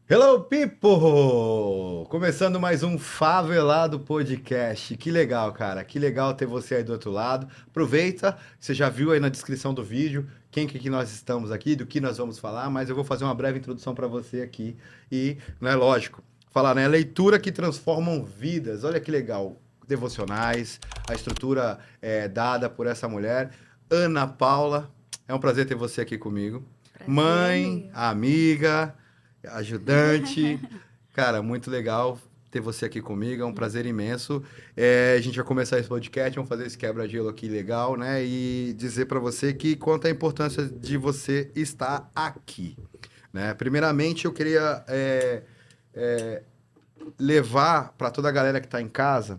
Hello, people! Começando mais um Favelado Podcast. Que legal, cara. Que legal ter você aí do outro lado. Aproveita, você já viu aí na descrição do vídeo quem que nós estamos aqui, do que nós vamos falar, mas eu vou fazer uma breve introdução para você aqui. E, não é lógico, falar, né? Leitura que transformam vidas. Olha que legal. Devocionais, a estrutura dada por essa mulher. Ana Paula, é um prazer ter você aqui comigo. Prazer é Mãe, meu. amiga, ajudante. Cara, muito legal ter você aqui comigo, é um prazer imenso. A gente vai começar esse podcast, vamos fazer esse quebra-gelo aqui legal, né? E dizer para você que quanto a importância de você estar aqui, né? Primeiramente, eu queria levar para toda a galera que está em casa,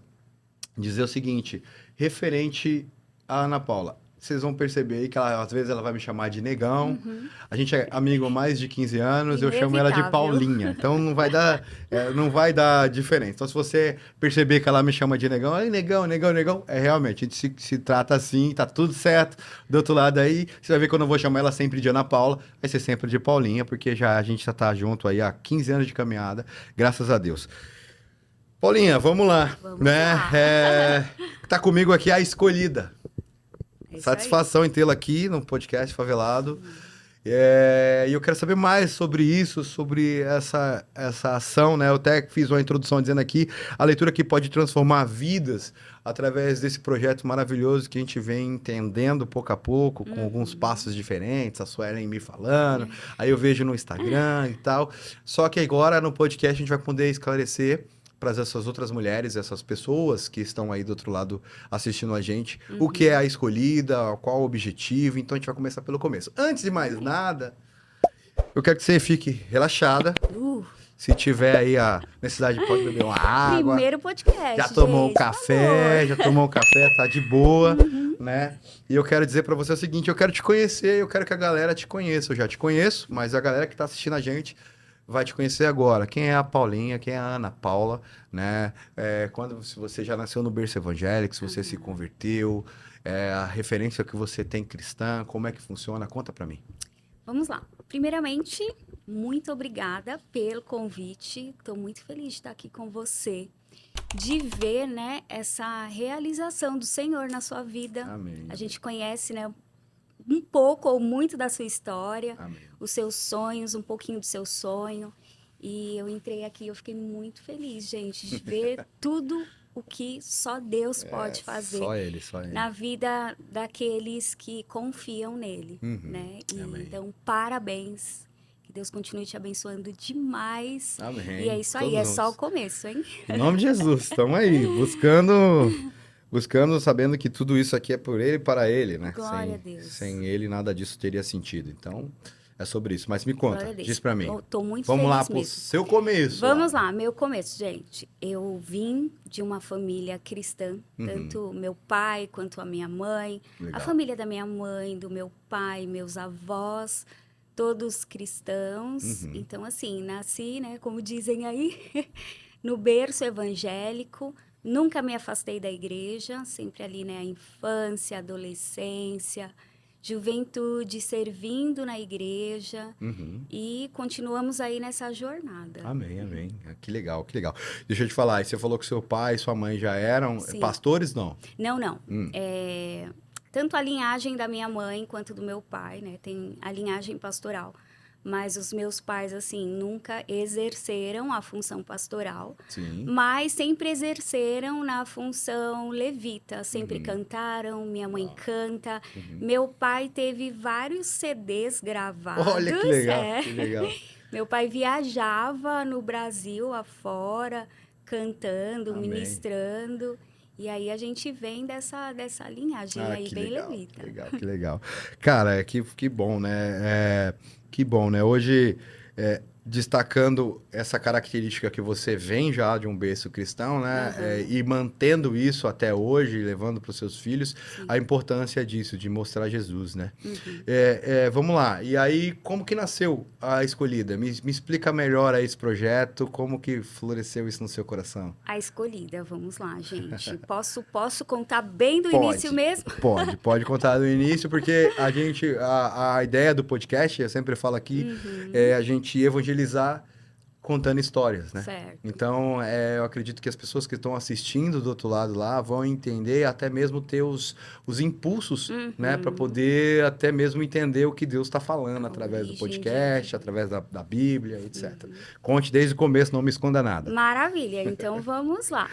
dizer o seguinte, referente à Ana Paula. Vocês vão perceber aí que às vezes ela vai me chamar de negão. Uhum. A gente é amigo há mais de 15 anos, eu chamo ela de Inevitável. Paulinha. Então não vai dar diferença. Então, se você perceber que ela me chama de negão, aí negão, negão, negão, realmente, a gente se trata assim, tá tudo certo. Do outro lado aí, você vai ver que eu não vou chamar ela sempre de Ana Paula, vai ser sempre de Paulinha, porque a gente já tá junto aí há 15 anos de caminhada, graças a Deus. Paulinha, vamos lá, Vamos né? lá. Tá comigo aqui a escolhida. É isso aí. Satisfação em tê-la aqui no podcast Favelado. Hum. E eu quero saber mais sobre isso, sobre essa ação, né? Eu até fiz uma introdução dizendo aqui a leitura que pode transformar vidas através desse projeto maravilhoso que a gente vem entendendo pouco a pouco, com alguns Uhum. passos diferentes, a Suelen me falando, aí eu vejo no Instagram e tal. Só que agora no podcast a gente vai poder esclarecer para essas outras mulheres, essas pessoas que estão aí do outro lado assistindo a gente, o que é Uhum. a escolhida, qual o objetivo. Então a gente vai começar pelo começo. Antes de mais Amém. nada, eu quero que você fique relaxada. Uh, Se tiver aí a necessidade, pode beber uma água. Primeiro Já podcast, tomou um gente, por favor. café, já tomou um café, tá de boa, Uhum. né? E eu quero dizer pra você o seguinte, eu quero te conhecer, eu quero que a galera te conheça. Eu já te conheço, mas a galera que tá assistindo a gente vai te conhecer agora. Quem é a Paulinha, quem é a Ana Paula, né? Se você já nasceu no berço evangélico, se você se Aham. converteu, a referência que você tem cristã, como é que funciona? Conta pra mim. Vamos lá. Primeiramente, muito obrigada pelo convite. Estou muito feliz de estar aqui com você, de ver, né, essa realização do Senhor na sua vida. Amém, A amém, gente conhece, né, um pouco ou muito da sua história, amém. os seus sonhos, um pouquinho do seu sonho. E eu entrei aqui, eu fiquei muito feliz, gente, de ver tudo o que só Deus pode fazer Só ele, só ele. na vida daqueles que confiam nele, Uhum, né? E amém. então, parabéns. Que Deus continue te abençoando demais. E é Amém. isso aí, Todos é só o juntos. começo, hein? Em nome de Jesus, estamos aí, buscando, sabendo que tudo isso aqui é por ele e para ele, né? Glória a Sem Deus. ele nada disso teria sentido. Então, é sobre isso. Mas me Glória conta, a diz Deus. para mim. Tô muito Vamos lá feliz pro mesmo. seu começo lá. Vamos lá, meu começo, gente. Eu vim de uma família cristã, Uhum, tanto meu pai quanto a minha mãe, a legal. família da minha mãe, do meu pai, meus avós, todos cristãos. Uhum, Então, assim, nasci, né, como dizem aí, no berço evangélico. Nunca me afastei da igreja, sempre ali, né, a infância, adolescência, juventude, servindo na igreja. uhum. E continuamos aí nessa jornada. Amém, amém. Que legal, que legal. Deixa eu te falar, e você falou que seu pai e sua mãe já eram Sim. pastores, não? Não, não. Hum, Tanto a linhagem da minha mãe quanto do meu pai, né? Tem a linhagem pastoral. Mas os meus pais, assim, nunca exerceram a função pastoral, sim. mas sempre exerceram na função levita. Sempre Uhum, cantaram, minha mãe uau. canta. Uhum. Meu pai teve vários CDs Olha que gravados, legal, é. que legal. Meu pai viajava no Brasil afora, cantando, Amém. ministrando. E aí a gente vem dessa linhagem Ah, aí, que bem legal, que levita. legal, que legal. Cara, que bom, né? Que bom, né? Hoje, destacando essa característica que você vem já de um berço cristão, né? Aham, E mantendo isso até hoje, levando para os seus filhos, a sim. importância disso, de mostrar Jesus, né? Uhum. Vamos lá. E aí, como que nasceu a Escolhida? Me explica melhor aí esse projeto, como que floresceu isso no seu coração? A escolhida, vamos lá, gente. Posso contar bem do início Pode, mesmo? pode contar do início, porque a ideia do podcast, eu sempre falo aqui, Uhum. é a gente evangelizar contando histórias, né? Certo. Então, eu acredito que as pessoas que estão assistindo do outro lado lá vão entender, até mesmo ter os impulsos, né? Para poder até mesmo entender o que Deus está falando A através do origem de podcast, Jesus. através da Bíblia, etc. Conte desde o começo, não me esconda nada. Maravilha, então vamos lá.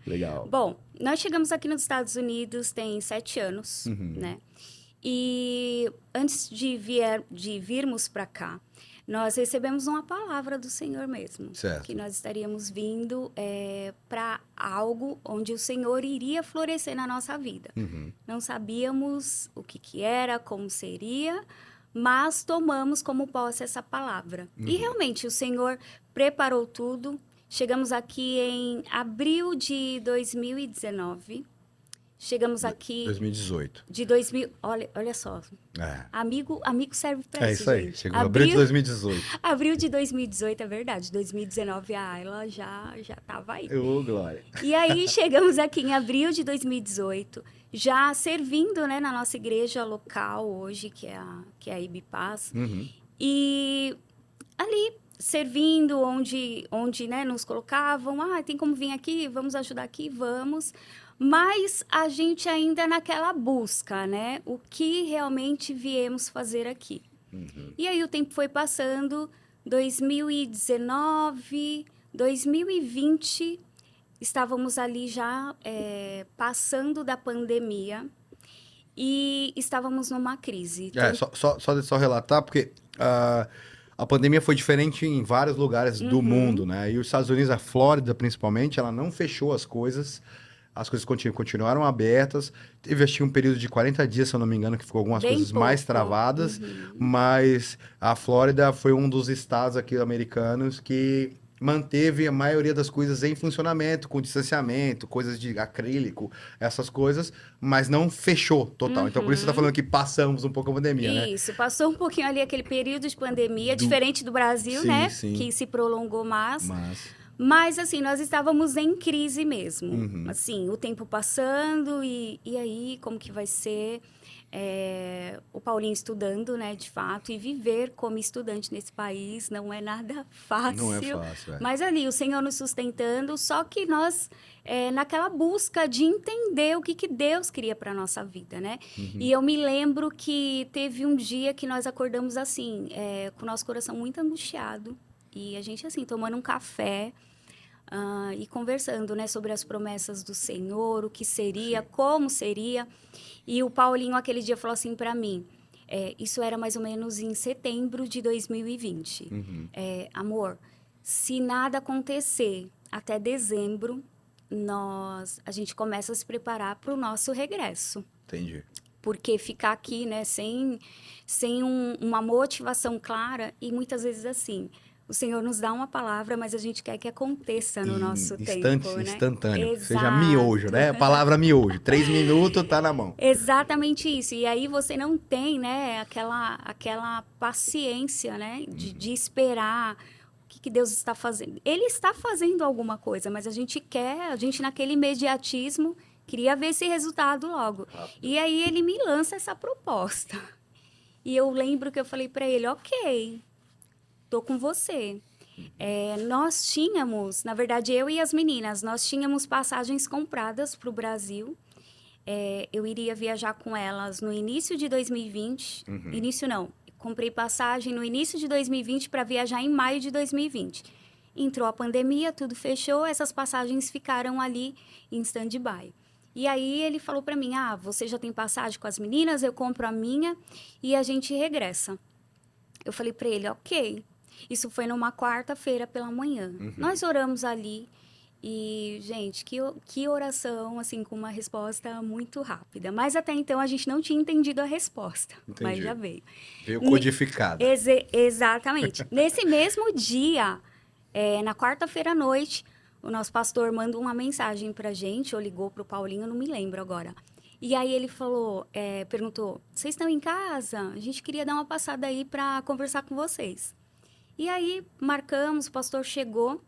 Legal. Bom, nós chegamos aqui nos Estados Unidos tem 7 anos, né? E antes de virmos para cá, nós recebemos uma palavra do Senhor mesmo. Certo. Que nós estaríamos vindo para algo onde o Senhor iria florescer na nossa vida. Não sabíamos o que era, como seria, mas tomamos como posse essa palavra. E realmente o Senhor preparou tudo. Chegamos aqui em abril de 2019. Chegamos aqui 2018. de 2000. Olha só. É. Amigo serve para Isso aí. gente. Chegou em abril de 2018. Abril de 2018, é verdade. 2019 a Ayla já estava aí. Ô, Glória. E aí chegamos aqui em abril de 2018, já servindo, né, na nossa igreja local hoje, que é a Ibipaz. E ali servindo onde né, nos colocavam, tem como vir aqui, vamos ajudar aqui, vamos. Mas a gente ainda naquela busca, né? O que realmente viemos fazer aqui. E aí o tempo foi passando, 2019, 2020, estávamos ali já passando da pandemia e estávamos numa crise. Só relatar, porque a pandemia foi diferente em vários lugares do mundo, né? E os Estados Unidos, a Flórida principalmente, ela não fechou as coisas continuaram abertas. Teve, acho que um período de 40 dias, se eu não me engano, que ficou algumas Bem coisas pouco. mais travadas. Mas a Flórida foi um dos estados aqui americanos que manteve a maioria das coisas em funcionamento, com distanciamento, coisas de acrílico, essas coisas, mas não fechou total. Então, por isso você está falando que passamos um pouco a pandemia, né? Isso, passou um pouquinho ali aquele período de pandemia, diferente do Brasil, Sim, né? sim. Que se prolongou mais. Mas, assim, nós estávamos em crise mesmo. Assim, o tempo passando e aí, como que vai ser? O Paulinho estudando, né, de fato, e viver como estudante nesse país não é nada fácil. Não é fácil, Mas ali, o Senhor nos sustentando, só que nós, naquela busca de entender o que Deus queria para a nossa vida, né? E eu me lembro que teve um dia que nós acordamos assim, com o nosso coração muito angustiado, e a gente, assim, tomando um café, e conversando, né, sobre as promessas do Senhor, o que seria, como seria. E o Paulinho, aquele dia, falou assim para mim, isso era mais ou menos em setembro de 2020. Amor, se nada acontecer até dezembro, a gente começa a se preparar para o nosso regresso. Entendi. Porque ficar aqui, né, sem uma motivação clara, e muitas vezes assim... O Senhor nos dá uma palavra, mas a gente quer que aconteça no nosso tempo, né? Instantâneo. Exato. Seja miojo, né? A palavra miojo. 3 minutos, tá na mão. Exatamente isso. E aí você não tem, né, aquela paciência, né, de esperar o que Deus está fazendo. Ele está fazendo alguma coisa, mas a gente naquele imediatismo, queria ver esse resultado logo. E aí ele me lança essa proposta. E eu lembro que eu falei para ele, ok, tô com você. Nós tínhamos, na verdade, eu e as meninas, nós tínhamos passagens compradas para o Brasil. Eu iria viajar com elas no início de 2020. Início não, comprei passagem no início de 2020 para viajar em maio de 2020. Entrou a pandemia, tudo fechou, essas passagens ficaram ali em stand-by. E aí ele falou para mim, você já tem passagem com as meninas, eu compro a minha e a gente regressa. Eu falei para ele, ok. Isso foi numa quarta-feira pela manhã. Nós oramos ali e, gente, que oração, assim, com uma resposta muito rápida. Mas até então a gente não tinha entendido a resposta. Entendi. Mas já veio. Veio codificada. Exatamente. Nesse mesmo dia, na quarta-feira à noite, o nosso pastor mandou uma mensagem pra gente, ou ligou pro Paulinho, não me lembro agora. E aí ele falou, perguntou, vocês estão em casa? A gente queria dar uma passada aí para conversar com vocês. E aí marcamos, o pastor chegou.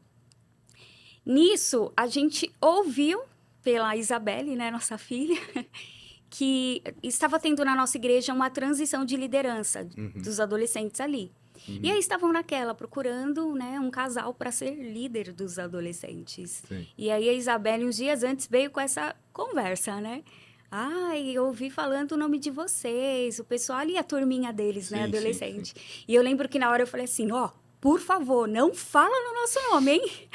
Nisso, a gente ouviu pela Isabelle, né, nossa filha, que estava tendo na nossa igreja uma transição de liderança dos adolescentes ali. E aí estavam naquela, procurando, né, um casal para ser líder dos adolescentes. Sim. E aí a Isabelle, uns dias antes, veio com essa conversa, né? Ai, eu ouvi falando o nome de vocês, o pessoal ali, a turminha deles, né, Sim, sim, adolescente. E eu lembro que na hora eu falei assim, ó, por favor, não fala no nosso nome, hein?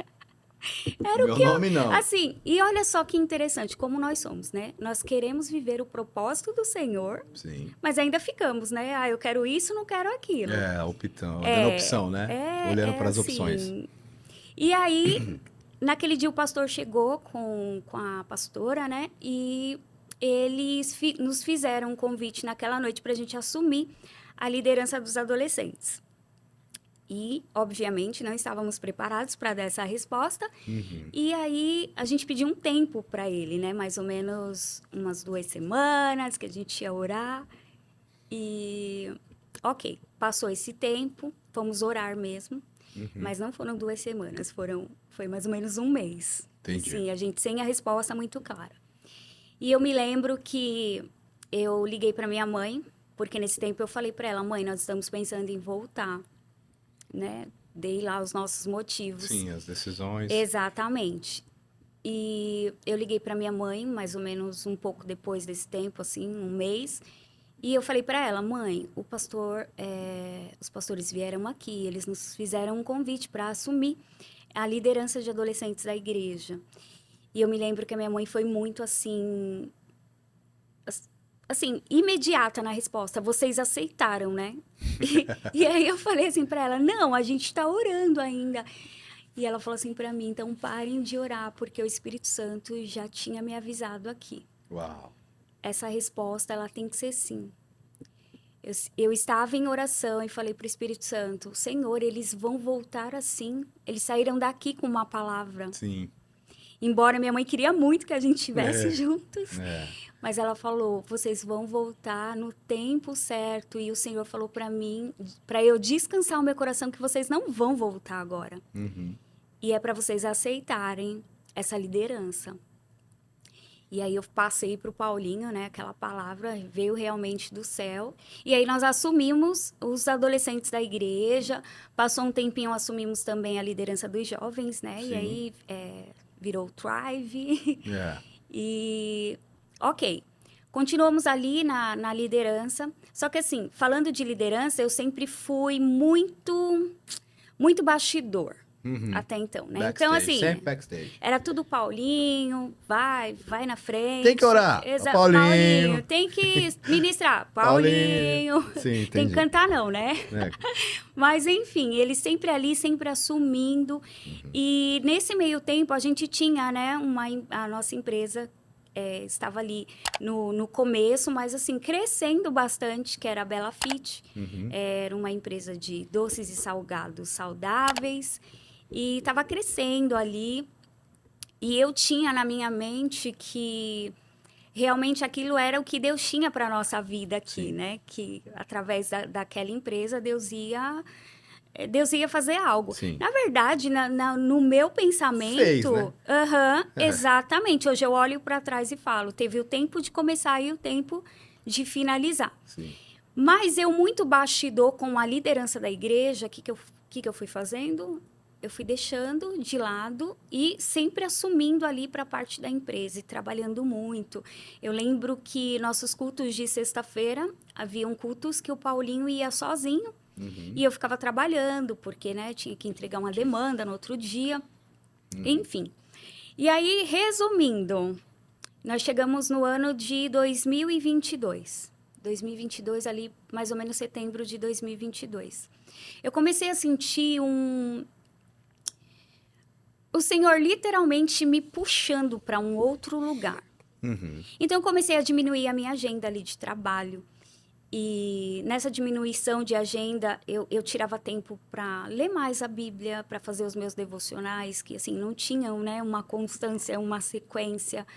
Era o Meu que eu... nome não. Assim, e olha só que interessante, como nós somos, né? Nós queremos viver o propósito do Senhor, Sim. mas ainda ficamos, né? Ah, eu quero isso, não quero aquilo. Dando opção, né? Olhando para as opções. Assim. E aí, naquele dia o pastor chegou com a pastora, né? E eles nos fizeram um convite naquela noite para a gente assumir a liderança dos adolescentes. E, obviamente, não estávamos preparados para dar essa resposta. E aí, a gente pediu um tempo para ele, né? Mais ou menos umas 2 semanas que a gente ia orar. E, ok, passou esse tempo, fomos orar mesmo. Mas não foram 2 semanas, foi mais ou menos um mês. Entendi. Sim, a gente sem a resposta muito clara. E eu me lembro que eu liguei para minha mãe, porque nesse tempo eu falei para ela, mãe, nós estamos pensando em voltar, né? Dei lá os nossos motivos. Sim, as decisões. Exatamente. E eu liguei para minha mãe, mais ou menos um pouco depois desse tempo, assim, um mês. E eu falei para ela, mãe, os pastores vieram aqui, eles nos fizeram um convite para assumir a liderança de adolescentes da igreja. E eu me lembro que a minha mãe foi muito assim, imediata na resposta. Vocês aceitaram, né? E aí eu falei assim para ela, não, a gente está orando ainda. E ela falou assim para mim, então parem de orar, porque o Espírito Santo já tinha me avisado aqui. Uau. Essa resposta, ela tem que ser sim. Eu estava em oração e falei para o Espírito Santo, Senhor, eles vão voltar assim. Eles saíram daqui com uma palavra. Sim. Embora minha mãe queria muito que a gente estivesse juntos. É. Mas ela falou, vocês vão voltar no tempo certo. E o Senhor falou para mim, para eu descansar o meu coração, que vocês não vão voltar agora. E é para vocês aceitarem essa liderança. E aí eu passei para o Paulinho, né? Aquela palavra veio realmente do céu. E aí nós assumimos os adolescentes da igreja. Passou um tempinho, assumimos também a liderança dos jovens, né? Sim. E aí virou o Thrive. E, ok, continuamos ali na liderança. Só que assim, falando de liderança, eu sempre fui muito bastidor. Até então, né? Backstage, então, assim, sempre backstage. era tudo Paulinho, vai na frente. Tem que orar, Paulinho. Tem que ministrar, Paulinho. Sim, entendi. Tem que cantar não, né? Mas, enfim, ele sempre ali, sempre assumindo. E nesse meio tempo, a gente tinha, né, a nossa empresa estava ali no começo, mas assim, crescendo bastante, que era a Bela Fit. Era uma empresa de doces e salgados saudáveis. E estava crescendo ali. E eu tinha na minha mente que realmente aquilo era o que Deus tinha para a nossa vida aqui, Sim. né? Que através daquela empresa Deus ia fazer algo. Sim. Na verdade, no meu pensamento... Fez, né? Exatamente. Hoje eu olho para trás e falo, teve o tempo de começar e o tempo de finalizar. Sim. Mas eu muito bastidor com a liderança da igreja, o que eu fui fazendo? Eu fui deixando de lado e sempre assumindo ali para a parte da empresa e trabalhando muito. Eu lembro que nossos cultos de sexta-feira, haviam cultos que o Paulinho ia sozinho e eu ficava trabalhando, porque, né, tinha que entregar uma demanda no outro dia. Enfim. E aí, resumindo, nós chegamos no ano de 2022. 2022, ali, mais ou menos setembro de 2022. Eu comecei a sentir o Senhor literalmente me puxando para um outro lugar. Então, eu comecei a diminuir a minha agenda ali de trabalho. E nessa diminuição de agenda, eu tirava tempo para ler mais a Bíblia, para fazer os meus devocionais, que assim, não tinham, né, uma constância, uma sequência.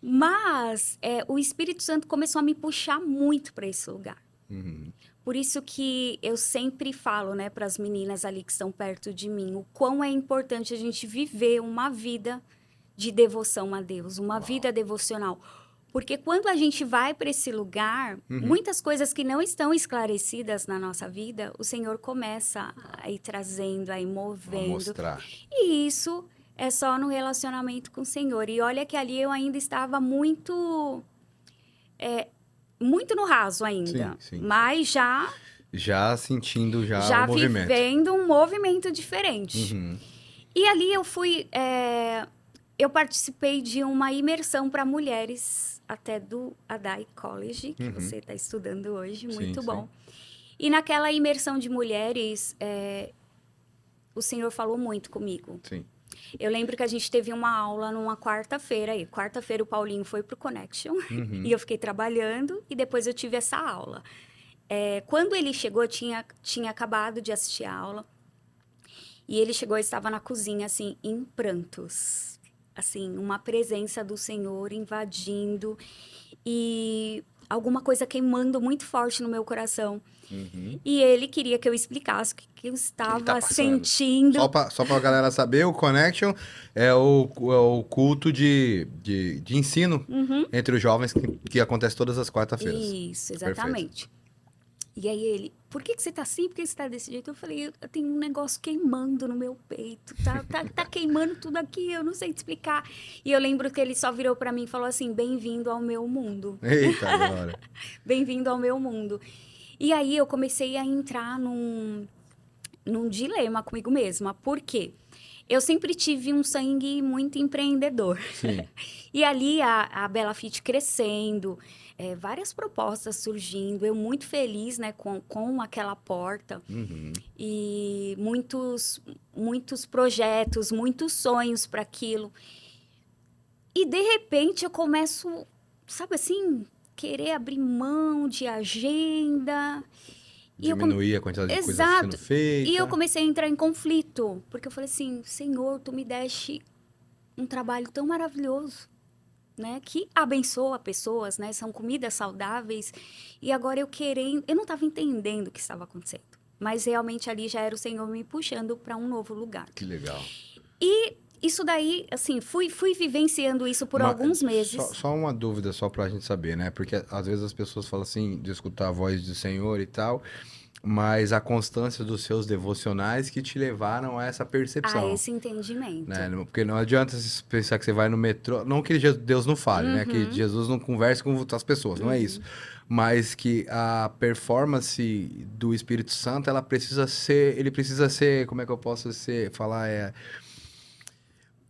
Mas o Espírito Santo começou a me puxar muito para esse lugar. Por isso que eu sempre falo, né, para as meninas ali que estão perto de mim, o quão é importante a gente viver uma vida de devoção a Deus, uma vida devocional. Porque quando a gente vai para esse lugar, muitas coisas que não estão esclarecidas na nossa vida, o Senhor começa a ir trazendo, a ir A movendo. mostrar. E isso é só no relacionamento com o Senhor. E olha que ali eu ainda estava muito no raso ainda. Sim, sim. Mas Já sentindo já já o movimento. vivendo um movimento diferente. Uhum. E ali eu fui... eu participei de uma imersão para mulheres, até do Adai College, que você está estudando hoje, Sim, muito sim. bom. E naquela imersão de mulheres, o Senhor falou muito comigo. Sim. Eu lembro que a gente teve uma aula numa quarta-feira. Aí, quarta-feira o Paulinho foi pro Connection e eu fiquei trabalhando e depois eu tive essa aula. Quando ele chegou, eu tinha acabado de assistir a aula e ele chegou e estava na cozinha, assim, em prantos. Assim, uma presença do Senhor invadindo e alguma coisa queimando muito forte no meu coração. E ele queria que eu explicasse o que eu estava tá passando? sentindo. Só pra galera saber, o Connection é o culto de ensino entre os jovens que acontece todas as quarta-feiras. Isso, exatamente. E aí ele, por que você tá assim? Por que você tá desse jeito? Eu falei, eu tenho um negócio queimando no meu peito, tá queimando tudo aqui, eu não sei te explicar. E eu lembro que ele só virou pra mim e falou assim, bem-vindo ao meu mundo. Eita, agora. Bem-vindo ao meu mundo. E aí eu comecei a entrar num dilema comigo mesma. Por quê? Eu sempre tive um sangue muito empreendedor. Sim. E ali a Bela Fit crescendo, várias propostas surgindo, eu muito feliz, né, com aquela porta. E muitos projetos, muitos sonhos para aquilo. E de repente eu começo, sabe assim, querer abrir mão de agenda. Diminuir a quantidade de coisa Exato. sendo feita. E eu comecei a entrar em conflito, porque eu falei assim, Senhor, tu me deste um trabalho tão maravilhoso, né? Que abençoa pessoas, né? São comidas saudáveis. E agora eu não estava entendendo o que estava acontecendo. Mas realmente ali já era o Senhor me puxando para um novo lugar. Que legal. E isso daí, assim, fui vivenciando isso por alguns meses. Só uma dúvida, só pra gente saber, né? Porque às vezes as pessoas falam assim, de escutar a voz do Senhor e tal, mas a constância dos seus devocionais que te levaram a essa percepção. A esse entendimento. Né? Porque não adianta você pensar que você vai no metrô, não que Deus não fale, né? Que Jesus não converse com as pessoas, não é isso. Mas que a performance do Espírito Santo, ele precisa ser, como é que eu posso falar,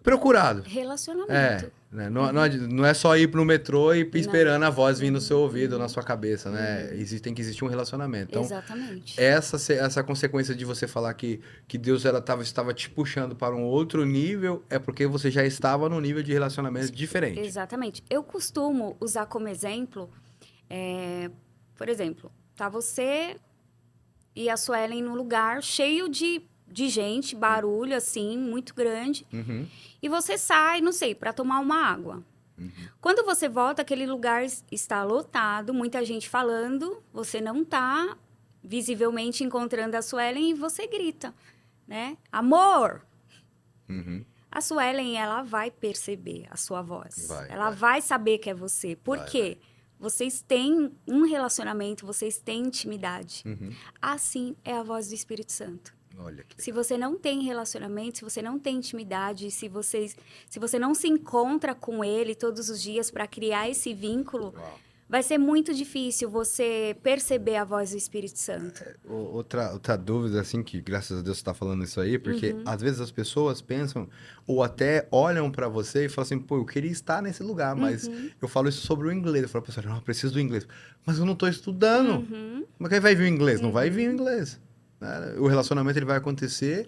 procurado. Relacionamento. Né? Não é só ir pro metrô e esperando a voz vir no seu ouvido, na sua cabeça, né? Tem que existir um relacionamento. Então, Exatamente. essa consequência de você falar que Deus estava te puxando para um outro nível, é porque você já estava num nível de relacionamento diferente. Exatamente. Eu costumo usar como exemplo, por exemplo, tá você e a Suelen num lugar cheio de gente, barulho assim, muito grande. E você sai, não sei, para tomar uma água. Quando você volta, aquele lugar está lotado, muita gente falando, você não está visivelmente encontrando a Suelen e você grita, né? Amor! A Suelen, ela vai perceber a sua voz. Ela vai saber que é você. Por quê? Vocês têm um relacionamento, vocês têm intimidade. Assim é a voz do Espírito Santo. Olha que Se você não tem relacionamento, se você não tem intimidade, se você não se encontra com ele todos os dias para criar esse vínculo, vai ser muito difícil você perceber a voz do Espírito Santo. Outra dúvida, assim, que graças a Deus você está falando isso aí, porque às vezes as pessoas pensam ou até olham para você e falam assim, pô, eu queria estar nesse lugar, mas eu falo isso sobre o inglês. Eu falo, pessoal, não, eu preciso do inglês. Mas eu não estou estudando. Como é que vai vir o inglês? Não vai vir o inglês. O relacionamento ele vai acontecer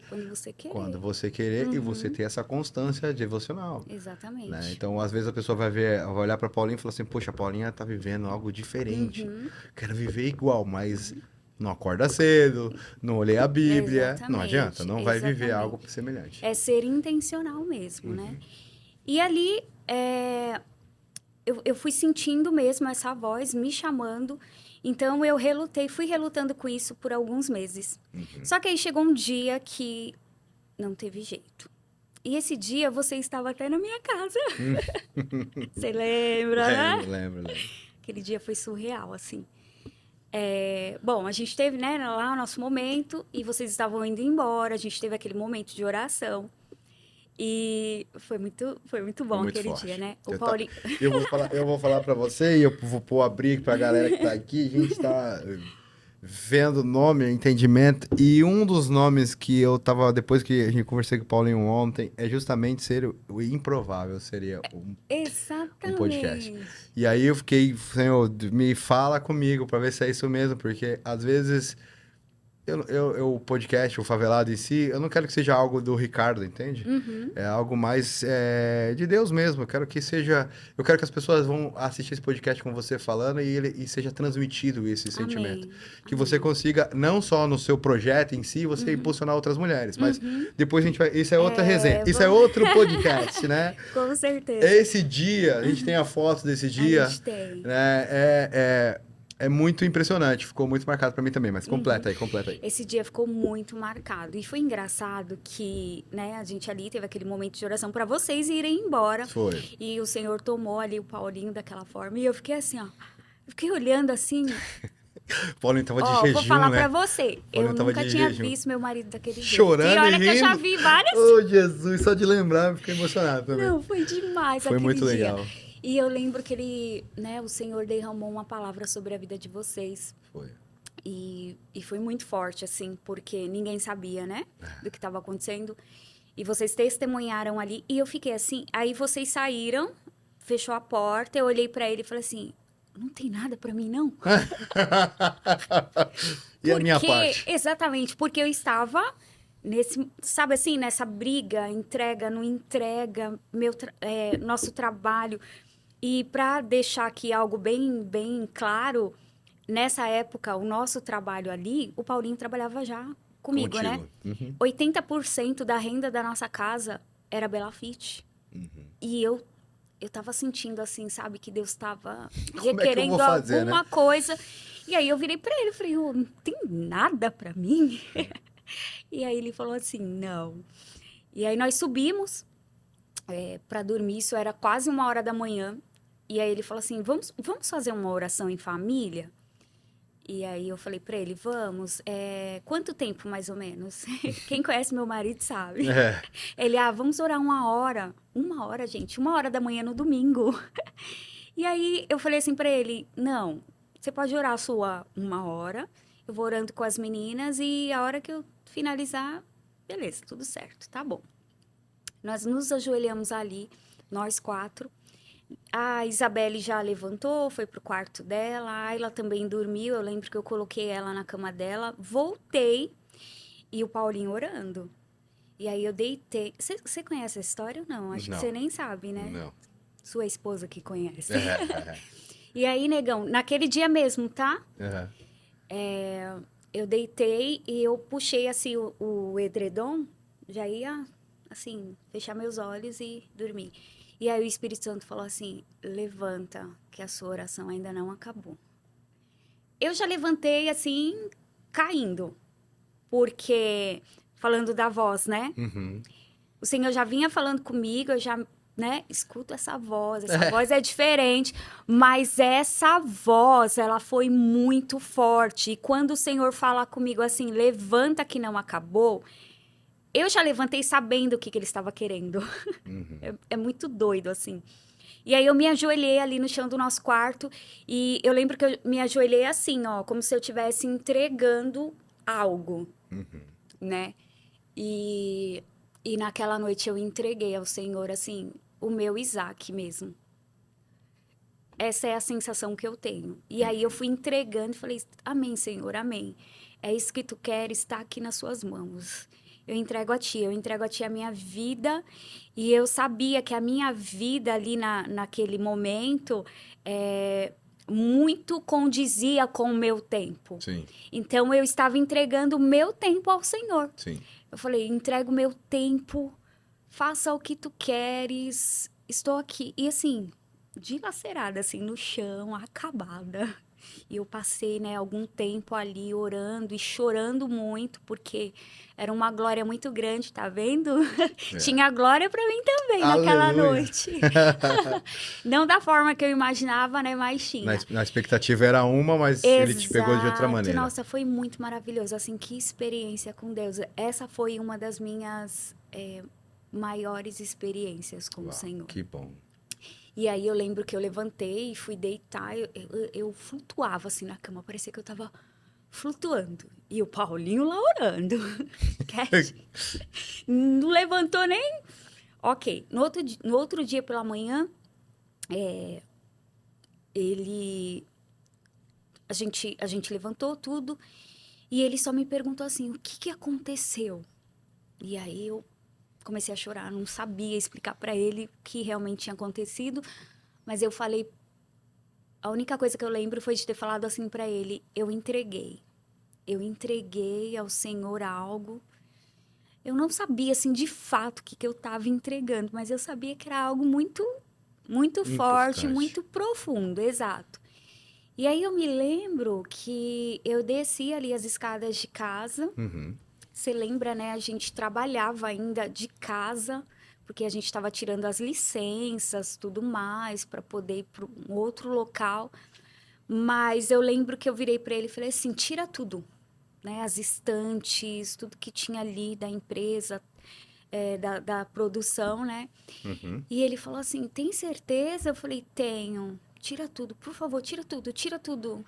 quando você querer e você ter essa constância devocional. Exatamente. Né? Então, às vezes a pessoa vai olhar para Paulinha e falar assim, poxa, a Paulinha tá vivendo algo diferente. Quero viver igual, mas não acorda cedo, não lê a Bíblia, não adianta, não vai viver algo semelhante. É ser intencional mesmo, né? E ali, eu fui sentindo mesmo essa voz me chamando. Então, eu fui relutando com isso por alguns meses. Só que aí chegou um dia que não teve jeito. E esse dia você estava até na minha casa. Você lembra, né? Lembro. Aquele dia foi surreal, assim. Bom, a gente teve, né, lá o nosso momento e vocês estavam indo embora. A gente teve aquele momento de oração. E foi muito Foi bom muito aquele forte. dia, né? O Eu, Paulinho... eu vou falar pra você e eu vou pôr a briga pra galera que tá aqui. A gente tá vendo o nome, entendimento. E um dos nomes que eu tava, depois que a gente conversei com o Paulinho ontem, é justamente ser o improvável, seria um podcast. Exatamente. E aí eu fiquei, Senhor, me fala comigo pra ver se é isso mesmo, porque às vezes o podcast, o Favelado em si, eu não quero que seja algo do Ricardo, entende? Uhum. É algo mais de Deus mesmo. Eu quero que seja. Eu quero que as pessoas vão assistir esse podcast com você falando e seja transmitido esse sentimento. Amém. Que você Amém. consiga, não só no seu projeto em si, você impulsionar outras mulheres, mas depois a gente vai. Isso é outra resenha. Isso é outro podcast, né? Com certeza. Esse dia, a gente tem a foto desse A dia, gente tem. né? É muito impressionante. Ficou muito marcado pra mim também, mas completa aí. Esse dia ficou muito marcado. E foi engraçado que, né, a gente ali teve aquele momento de oração para vocês irem embora. Foi. E o Senhor tomou ali o Paulinho daquela forma. E eu fiquei assim, ó. Eu fiquei olhando assim. O Paulinho tava de jejum, vou falar né? pra você. Paulinho Eu tava nunca de tinha jejum. visto meu marido daquele jeito. Chorando E olha e que eu já rindo. vi várias. Oh, Jesus, só de lembrar eu fiquei emocionado também. Não, foi demais Foi aquele muito dia. legal. E eu lembro que ele, né, o Senhor derramou uma palavra sobre a vida de vocês. Foi. E foi muito forte, assim, porque ninguém sabia, né, do que estava acontecendo. E vocês testemunharam ali. E eu fiquei assim. Aí vocês saíram, fechou a porta. Eu olhei pra ele e falei assim: não tem nada pra mim, não? E a minha parte? Exatamente, porque eu estava nesse, sabe assim, nessa briga, entrega, não entrega, nosso trabalho. E para deixar aqui algo bem claro, nessa época, o nosso trabalho ali, o Paulinho trabalhava já comigo, né? Uhum. 80% da renda da nossa casa era Belafite. Uhum. E eu tava sentindo assim, sabe, que Deus tava Como é que eu requerendo vou fazer, alguma né? coisa. E aí eu virei pra ele, falei, não tem nada pra mim? E aí ele falou assim, não. E aí nós subimos pra dormir, isso era quase 1h da manhã. E aí ele falou assim, vamos fazer uma oração em família? E aí eu falei pra ele, vamos. Quanto tempo, mais ou menos? Quem conhece meu marido sabe. Ele, vamos orar 1h. 1h, gente, 1h da manhã no domingo. E aí eu falei assim pra ele, não, você pode orar a sua 1h, eu vou orando com as meninas e a hora que eu finalizar, beleza, tudo certo, tá bom. Nós nos ajoelhamos ali, nós 4. A Isabelle já levantou, foi pro quarto dela, a Ayla também dormiu, eu lembro que eu coloquei ela na cama dela, voltei e o Paulinho orando. E aí eu deitei. Você conhece a história ou não? Acho que você nem sabe, né? Não. Sua esposa que conhece. E aí, negão, naquele dia mesmo, tá? Eu deitei e eu puxei assim o edredom, já ia assim, fechar meus olhos e dormir. E aí o Espírito Santo falou assim, levanta, que a sua oração ainda não acabou. Eu já levantei assim, caindo, porque, falando da voz, né? Uhum. O Senhor já vinha falando comigo, eu já, né, escuto essa voz é diferente, mas essa voz, ela foi muito forte. E quando o Senhor fala comigo assim, levanta que não acabou, eu já levantei sabendo o que ele estava querendo. Uhum. É muito doido, assim. E aí eu me ajoelhei ali no chão do nosso quarto e eu lembro que eu me ajoelhei assim, ó, como se eu estivesse entregando algo, né? E naquela noite eu entreguei ao Senhor, assim, o meu Isaac mesmo. Essa é a sensação que eu tenho. E aí eu fui entregando e falei, amém, Senhor, amém. É isso que tu queres, está aqui nas suas mãos. Eu entrego a ti a minha vida. E eu sabia que a minha vida ali naquele momento muito condizia com o meu tempo. Sim. Então eu estava entregando o meu tempo ao Senhor. Sim. Eu falei, entrega o meu tempo, faça o que tu queres, estou aqui. E assim, dilacerada, assim, no chão, acabada. E eu passei, né, algum tempo ali orando e chorando muito, porque era uma glória muito grande, tá vendo? É. Tinha glória para mim também naquela Aleluia. noite. Não da forma que eu imaginava, né, mas Na, tinha. na expectativa era uma, mas ele te pegou de outra Exato. maneira. Nossa, foi muito maravilhoso. Assim, que experiência com Deus. Essa foi uma das minhas maiores experiências com o Uau, Senhor. que bom. E aí eu lembro que eu levantei e fui deitar. Eu flutuava assim na cama. Parecia que eu tava flutuando. E o Paulinho lá orando. Quietinho. Não levantou nem... Ok. No outro dia pela manhã, a gente levantou tudo e ele só me perguntou assim, o que aconteceu? E aí eu comecei a chorar, não sabia explicar para ele o que realmente tinha acontecido, mas eu falei, a única coisa que eu lembro foi de ter falado assim para ele, eu entreguei ao Senhor algo. Eu não sabia assim de fato o que eu estava entregando, mas eu sabia que era algo muito muito forte, Importante. muito profundo, exato. E aí eu me lembro que eu desci ali as escadas de casa. Uhum. Você lembra, né? A gente trabalhava ainda de casa, porque a gente estava tirando as licenças, tudo mais, para poder ir para um outro local. Mas eu lembro que eu virei para ele e falei assim: tira tudo, né? As estantes, tudo que tinha ali da empresa, da produção, né? Uhum. E ele falou assim: tem certeza? Eu falei: tenho. Tira tudo, por favor, tira tudo, tira tudo.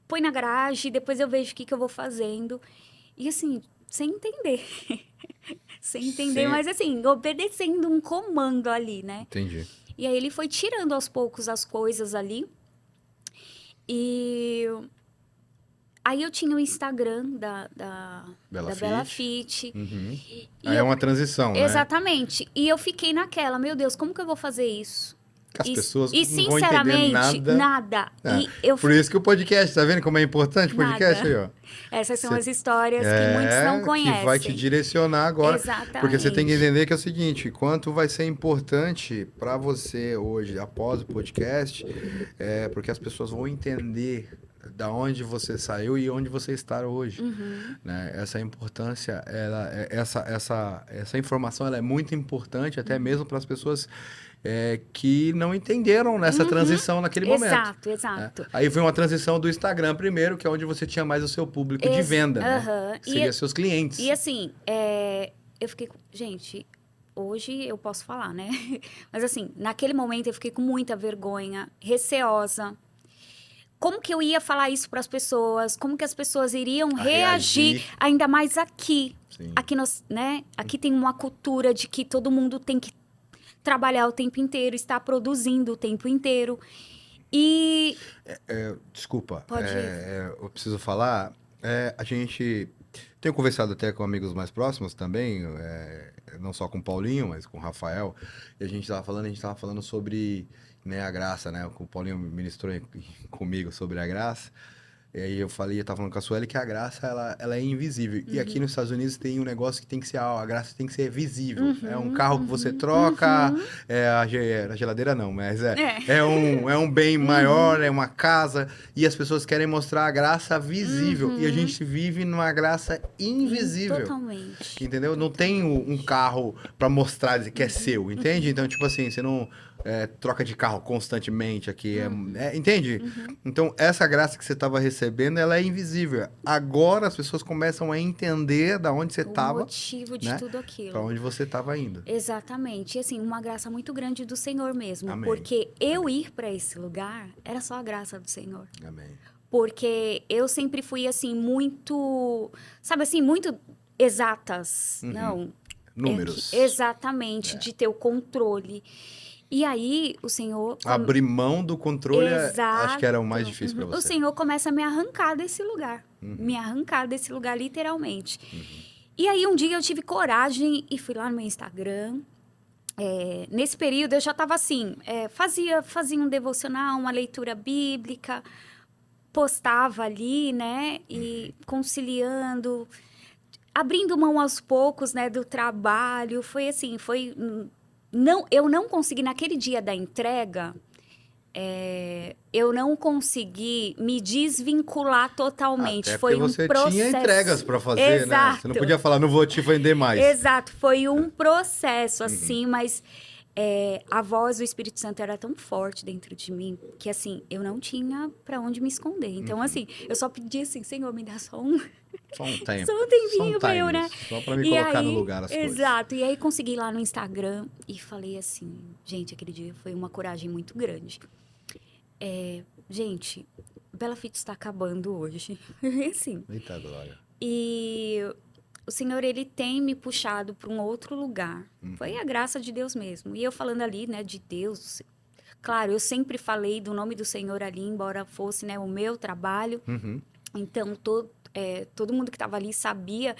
Põe na garagem, depois eu vejo o que eu vou fazendo. E assim, sem entender. Sem entender, Sim, mas assim, obedecendo um comando ali, né? entendi. E aí ele foi tirando aos poucos as coisas ali. E aí eu tinha o Instagram Bela da Bela Fit. Fit. Uhum. E Aí é eu, uma transição, né? exatamente. E eu fiquei naquela, meu Deus, como que eu vou fazer isso? Que as pessoas E não vão entender sinceramente, nada. nada. É. E eu Por isso que o podcast, tá vendo como é importante o podcast aí, nada. ó? Essas são Você as histórias que muitos não é que vai te conhecem. direcionar agora, porque você tem que Exatamente. entender que é o seguinte, quanto vai ser importante para você hoje, após o podcast, porque as pessoas vão entender da onde você saiu e onde você está hoje, Uhum. né? Essa importância, essa informação, ela é muito importante até mesmo para as pessoas que não entenderam nessa Uhum. transição naquele momento. Exato, Né? exato. Aí foi uma transição do Instagram primeiro, que é onde você tinha mais o seu público de venda, né? Aham. Que seria seus E clientes. assim, eu fiquei. Gente, hoje eu posso falar, né? Mas assim, naquele momento eu fiquei com muita vergonha, receosa. Como que eu ia falar isso para as pessoas? Como que as pessoas iriam A reagir, reagir. ainda mais aqui? Sim. Aqui nós, né? Aqui tem uma cultura de que todo mundo tem que trabalhar o tempo inteiro, estar produzindo o tempo inteiro. E Desculpa, pode. eu preciso falar. A gente tem conversado até com amigos mais próximos também, não só com o Paulinho, mas com o Rafael. E a gente estava falando sobre, né, a graça, né? O Paulinho ministrou comigo sobre a graça. E aí eu tava falando com a Sueli que a graça, ela é invisível. E aqui nos Estados Unidos tem um negócio que tem que ser, a graça tem que ser visível. É um Uhum, carro que você uhum, troca, uhum. a geladeira não, mas é, É. é um bem maior, Uhum, é uma casa, e as pessoas querem mostrar a graça visível. E a uhum. gente vive numa graça invisível. Totalmente. Entendeu? Não tem um Totalmente. carro pra mostrar dizer que é Uhum, seu, entende? uhum, Então, tipo assim, você não troca de carro constantemente aqui, uhum, entende? uhum. Então, essa graça que você estava recebendo, ela é invisível. Agora as pessoas começam a entender da onde você O estava, motivo de né? tudo Para aquilo. onde você estava indo. Exatamente. E assim, uma graça muito grande do Senhor mesmo. Amém. Porque eu Amém. ir para esse lugar era só a graça do Senhor. Amém. Porque eu sempre fui assim, muito. Sabe assim, muito exatas. Uhum. Não. Números. Exatamente, de ter o controle. E aí, o Senhor. Abrir mão do controle, acho que era o mais Exato. difícil para O você. Senhor começa a me arrancar desse lugar. Uhum. Me arrancar desse lugar, literalmente. E aí, um dia eu tive coragem e fui lá no meu Instagram. Nesse período, eu já estava assim, fazia um devocional, uma leitura bíblica, postava ali, né? E conciliando, abrindo mão aos poucos, né? Do trabalho. Foi assim, foi... Não, eu não consegui, naquele dia da entrega, eu não consegui me desvincular totalmente. Até Foi porque um você processo. tinha entregas para fazer, né? Exato. Você não podia falar, não vou te vender mais. Exato, foi um processo, assim, mas a voz do Espírito Santo era tão forte dentro de mim que, assim, eu não tinha para onde me esconder. Então, assim, eu só pedi assim, Senhor, me dá só um Tempo. só um tempinho pra eu, né? Só para me E colocar no aí, lugar as coisas. exato. E aí consegui lá no Instagram e falei assim, gente, aquele dia foi uma coragem muito grande. Gente, Bela Fit está acabando hoje. Assim. Eita glória. E o Senhor, ele tem me puxado para um outro lugar. Foi a graça de Deus mesmo. E eu falando ali, né, de Deus. Claro, eu sempre falei do nome do Senhor ali, embora fosse, né, o meu trabalho. Então, todo mundo que estava ali sabia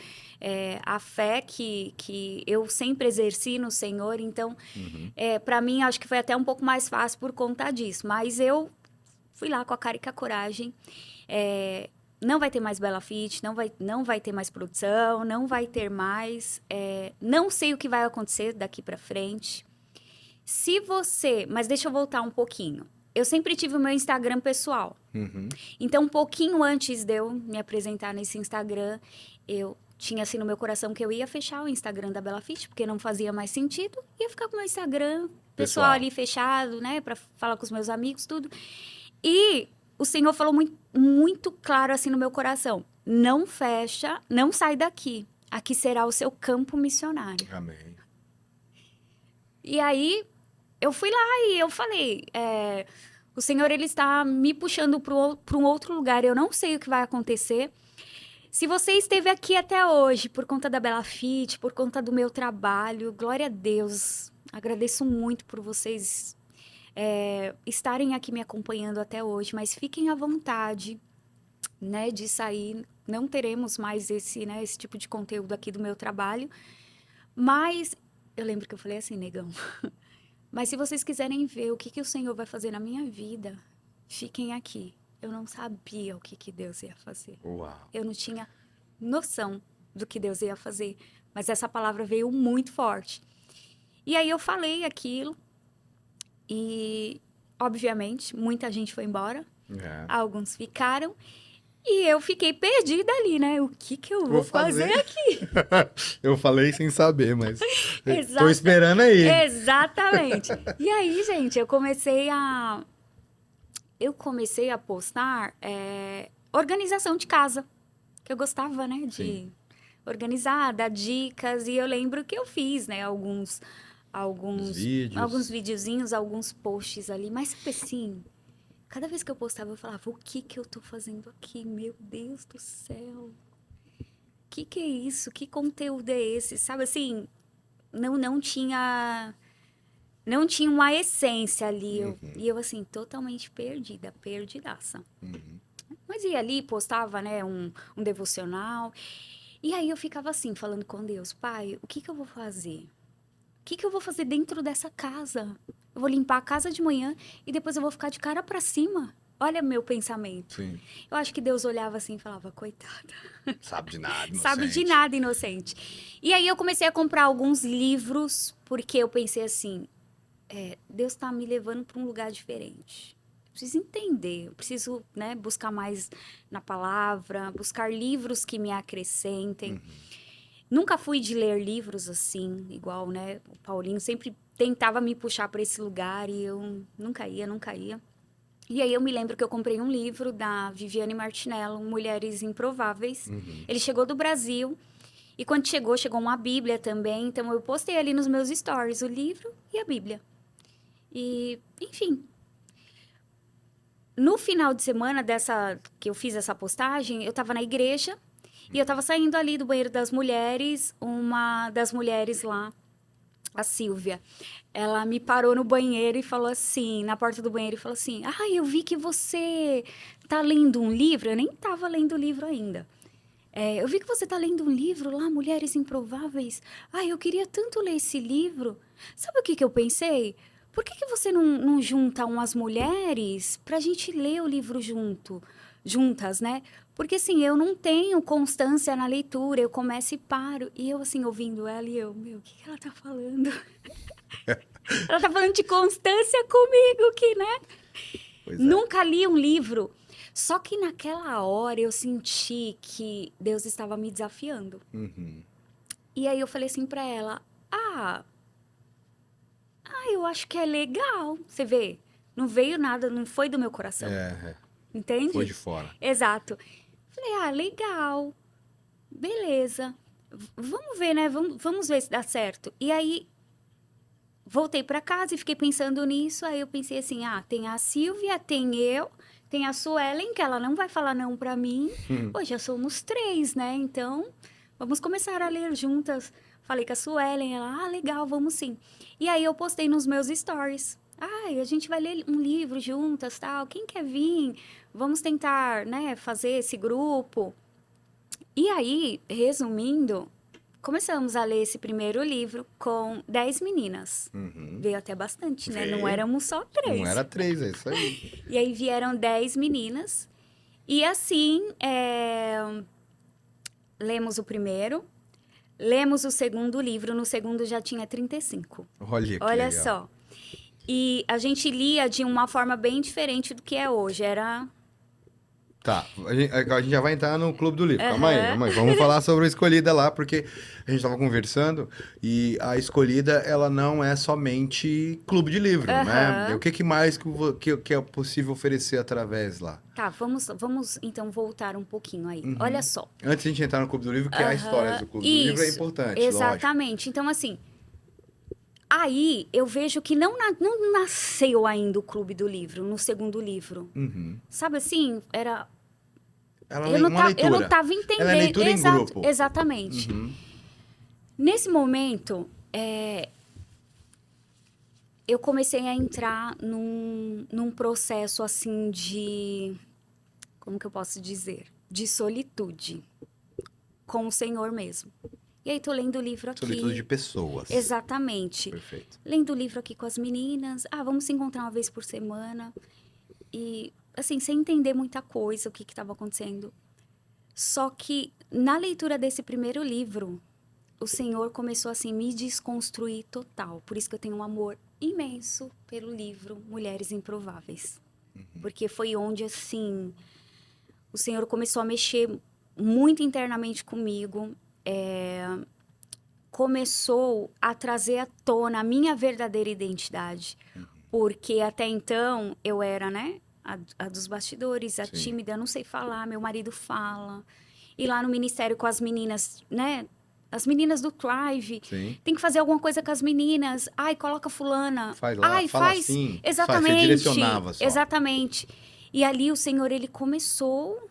a fé que eu sempre exerci no Senhor. Então, para mim, acho que foi até um pouco mais fácil por conta disso. Mas eu fui lá com a cara e com a coragem. Não vai ter mais Bela Fit, não vai ter mais produção, não vai ter mais. Não sei o que vai acontecer daqui para frente. Mas deixa eu voltar um pouquinho. Eu sempre tive o meu Instagram pessoal. Então, um pouquinho antes de eu me apresentar nesse Instagram, eu tinha assim no meu coração que eu ia fechar o Instagram da Bela Fit, porque não fazia mais sentido. Ia ficar com o meu Instagram pessoal ali fechado, né? Para falar com os meus amigos, tudo. E o Senhor falou muito, muito claro assim no meu coração: não fecha, não sai daqui. Aqui será o seu campo missionário. Amém. E aí, eu fui lá e eu falei, o Senhor, ele está me puxando para um outro lugar. Eu não sei o que vai acontecer. Se você esteve aqui até hoje por conta da Bela Fit, por conta do meu trabalho, glória a Deus. Agradeço muito por vocês estarem aqui me acompanhando até hoje. Mas fiquem à vontade, né, de sair. Não teremos mais esse tipo de conteúdo aqui do meu trabalho. Mas eu lembro que eu falei assim, negão... Mas se vocês quiserem ver o que o Senhor vai fazer na minha vida, fiquem aqui. Eu não sabia o que Deus ia fazer. Uau. Eu não tinha noção do que Deus ia fazer. Mas essa palavra veio muito forte. E aí eu falei aquilo. E, obviamente, muita gente foi embora. Alguns ficaram. E eu fiquei perdida ali, né? O que eu vou fazer aqui? Eu falei sem saber, mas tô esperando aí. Exatamente. E aí, gente, eu comecei a postar organização de casa. Que eu gostava, né? De organizar, dar dicas. E eu lembro que eu fiz, né? Alguns videozinhos, alguns posts ali. Mas, sabe assim... Cada vez que eu postava, eu falava, o que eu tô fazendo aqui? Meu Deus do céu. Que é isso? Que conteúdo é esse? Sabe assim, não tinha uma essência ali. E eu, assim, totalmente perdida, perdidaça. Mas ia ali, postava, né, um devocional. E aí eu ficava assim, falando com Deus, Pai, o que eu vou fazer? O que eu vou fazer dentro dessa casa? Eu vou limpar a casa de manhã e depois eu vou ficar de cara para cima. Olha meu pensamento. Sim. Eu acho que Deus olhava assim e falava, coitada. Sabe de nada, inocente. Sabe de nada, inocente. E aí eu comecei a comprar alguns livros, porque eu pensei assim, Deus está me levando para um lugar diferente. Eu preciso entender, eu preciso, né, buscar mais na palavra, buscar livros que me acrescentem. Nunca fui de ler livros assim, igual, né? O Paulinho sempre tentava me puxar para esse lugar e eu nunca ia. E aí eu me lembro que eu comprei um livro da Viviane Martinello, Mulheres Improváveis. Ele chegou do Brasil e quando chegou uma Bíblia também. Então eu postei ali nos meus stories o livro e a Bíblia. E, enfim. No final de semana que eu fiz essa postagem, eu estava na igreja. E eu tava saindo ali do banheiro das mulheres, uma das mulheres lá, a Silvia, ela me parou no banheiro e falou assim, na porta do banheiro, e falou assim, eu vi que você tá lendo um livro, eu nem tava lendo o livro ainda. Eu vi que você tá lendo um livro lá, Mulheres Improváveis. Eu queria tanto ler esse livro. Sabe o que eu pensei? Por que você não junta umas mulheres pra gente ler o livro juntas, né? Porque, assim, eu não tenho constância na leitura, eu começo e paro. E eu, assim, ouvindo ela e eu, o que ela tá falando? Ela tá falando de constância comigo, que, né? Pois é. Nunca li um livro. Só que naquela hora eu senti que Deus estava me desafiando. Uhum. E aí eu falei assim pra ela: eu acho que é legal. Você vê? Não veio nada, não foi do meu coração. Entende? Foi de fora. Exato. Falei: legal. Beleza. Vamos ver, né? Vamos ver se dá certo. E aí, voltei pra casa e fiquei pensando nisso. Aí eu pensei assim: tem a Silvia, tem eu, tem a Suelen, que ela não vai falar não pra mim. Pô, já somos 3, né? Então, vamos começar a ler juntas. Falei com a Suelen, ela: legal, vamos sim. E aí eu postei nos meus stories. A gente vai ler um livro juntas, tal. Quem quer vir? Vamos tentar, né, fazer esse grupo. E aí, resumindo, começamos a ler esse primeiro livro com 10 meninas. Uhum. Veio até bastante, né? Veio. Não éramos só 3. Não era 3, é isso aí. E aí vieram 10 meninas. E assim, lemos o primeiro, lemos o segundo livro. No segundo já tinha 35. Olha que Olha legal. só. E a gente lia de uma forma bem diferente do que é hoje. Era... Tá, a gente já vai entrar no Clube do Livro. Calma aí. Vamos falar sobre a Escolhida lá, porque a gente tava conversando e a Escolhida, ela não é somente clube de livro, né? E o que mais que é possível oferecer através lá? Tá, vamos então voltar um pouquinho aí. Olha só. Antes de a gente entrar no Clube do Livro, que é a história do Clube do Livro é importante, exatamente. lógico. Então, assim, aí eu vejo que não nasceu ainda o Clube do Livro, no segundo livro. Sabe assim, era... Ela é uma leitura. Eu não estava entendendo. Ela é leitura em grupo. Exatamente. Nesse momento, eu comecei a entrar num processo, assim, de... Como que eu posso dizer? De solitude. Com o Senhor mesmo. E aí, tô lendo o livro aqui. Solitude de pessoas. Exatamente. Perfeito. Lendo o livro aqui com as meninas. Vamos se encontrar uma vez por semana. E, assim, sem entender muita coisa, o que estava acontecendo. Só que, na leitura desse primeiro livro, o Senhor começou, assim, me desconstruir total. Por isso que eu tenho um amor imenso pelo livro Mulheres Improváveis. Porque foi onde, assim, o Senhor começou a mexer muito internamente comigo. Começou a trazer à tona a minha verdadeira identidade. Porque até então eu era, né, a dos bastidores, a tímida, não sei falar, meu marido fala. E lá no ministério com as meninas, né, as meninas do Thrive, tem que fazer alguma coisa com as meninas. Coloca fulana. Faz lá, fala assim. Exatamente. Você direcionava só. Exatamente. E ali o Senhor, ele começou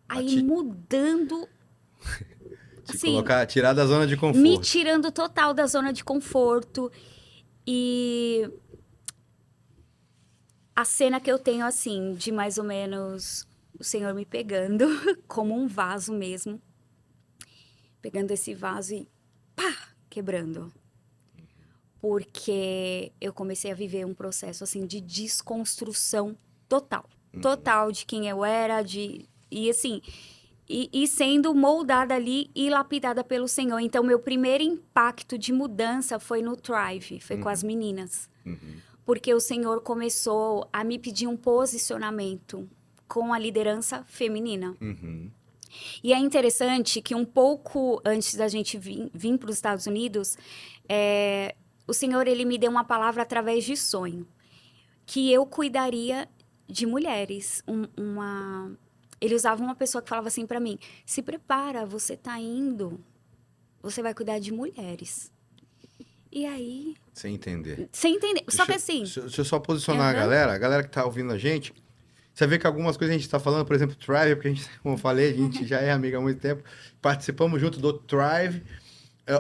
a ir mudando... Assim, tirar da zona de conforto. Me tirando total da zona de conforto. E a cena que eu tenho, assim, de mais ou menos o Senhor me pegando, como um vaso mesmo. Pegando esse vaso e quebrando. Porque eu comecei a viver um processo, assim, de desconstrução total. Total de quem eu era, e assim... E sendo moldada ali e lapidada pelo Senhor. Então, meu primeiro impacto de mudança foi no Thrive, foi com as meninas. Porque o Senhor começou a me pedir um posicionamento com a liderança feminina. E é interessante que um pouco antes da gente vir para os Estados Unidos, o Senhor, ele me deu uma palavra através de sonho. Que eu cuidaria de mulheres. Ele usava uma pessoa que falava assim pra mim: se prepara, você tá indo, você vai cuidar de mulheres. E aí... Sem entender. Só que assim... Deixa eu só posicionar a galera que tá ouvindo a gente. Você vê que algumas coisas a gente tá falando, por exemplo, Thrive, porque a gente, como eu falei, a gente já é amiga há muito tempo. Participamos junto do Thrive.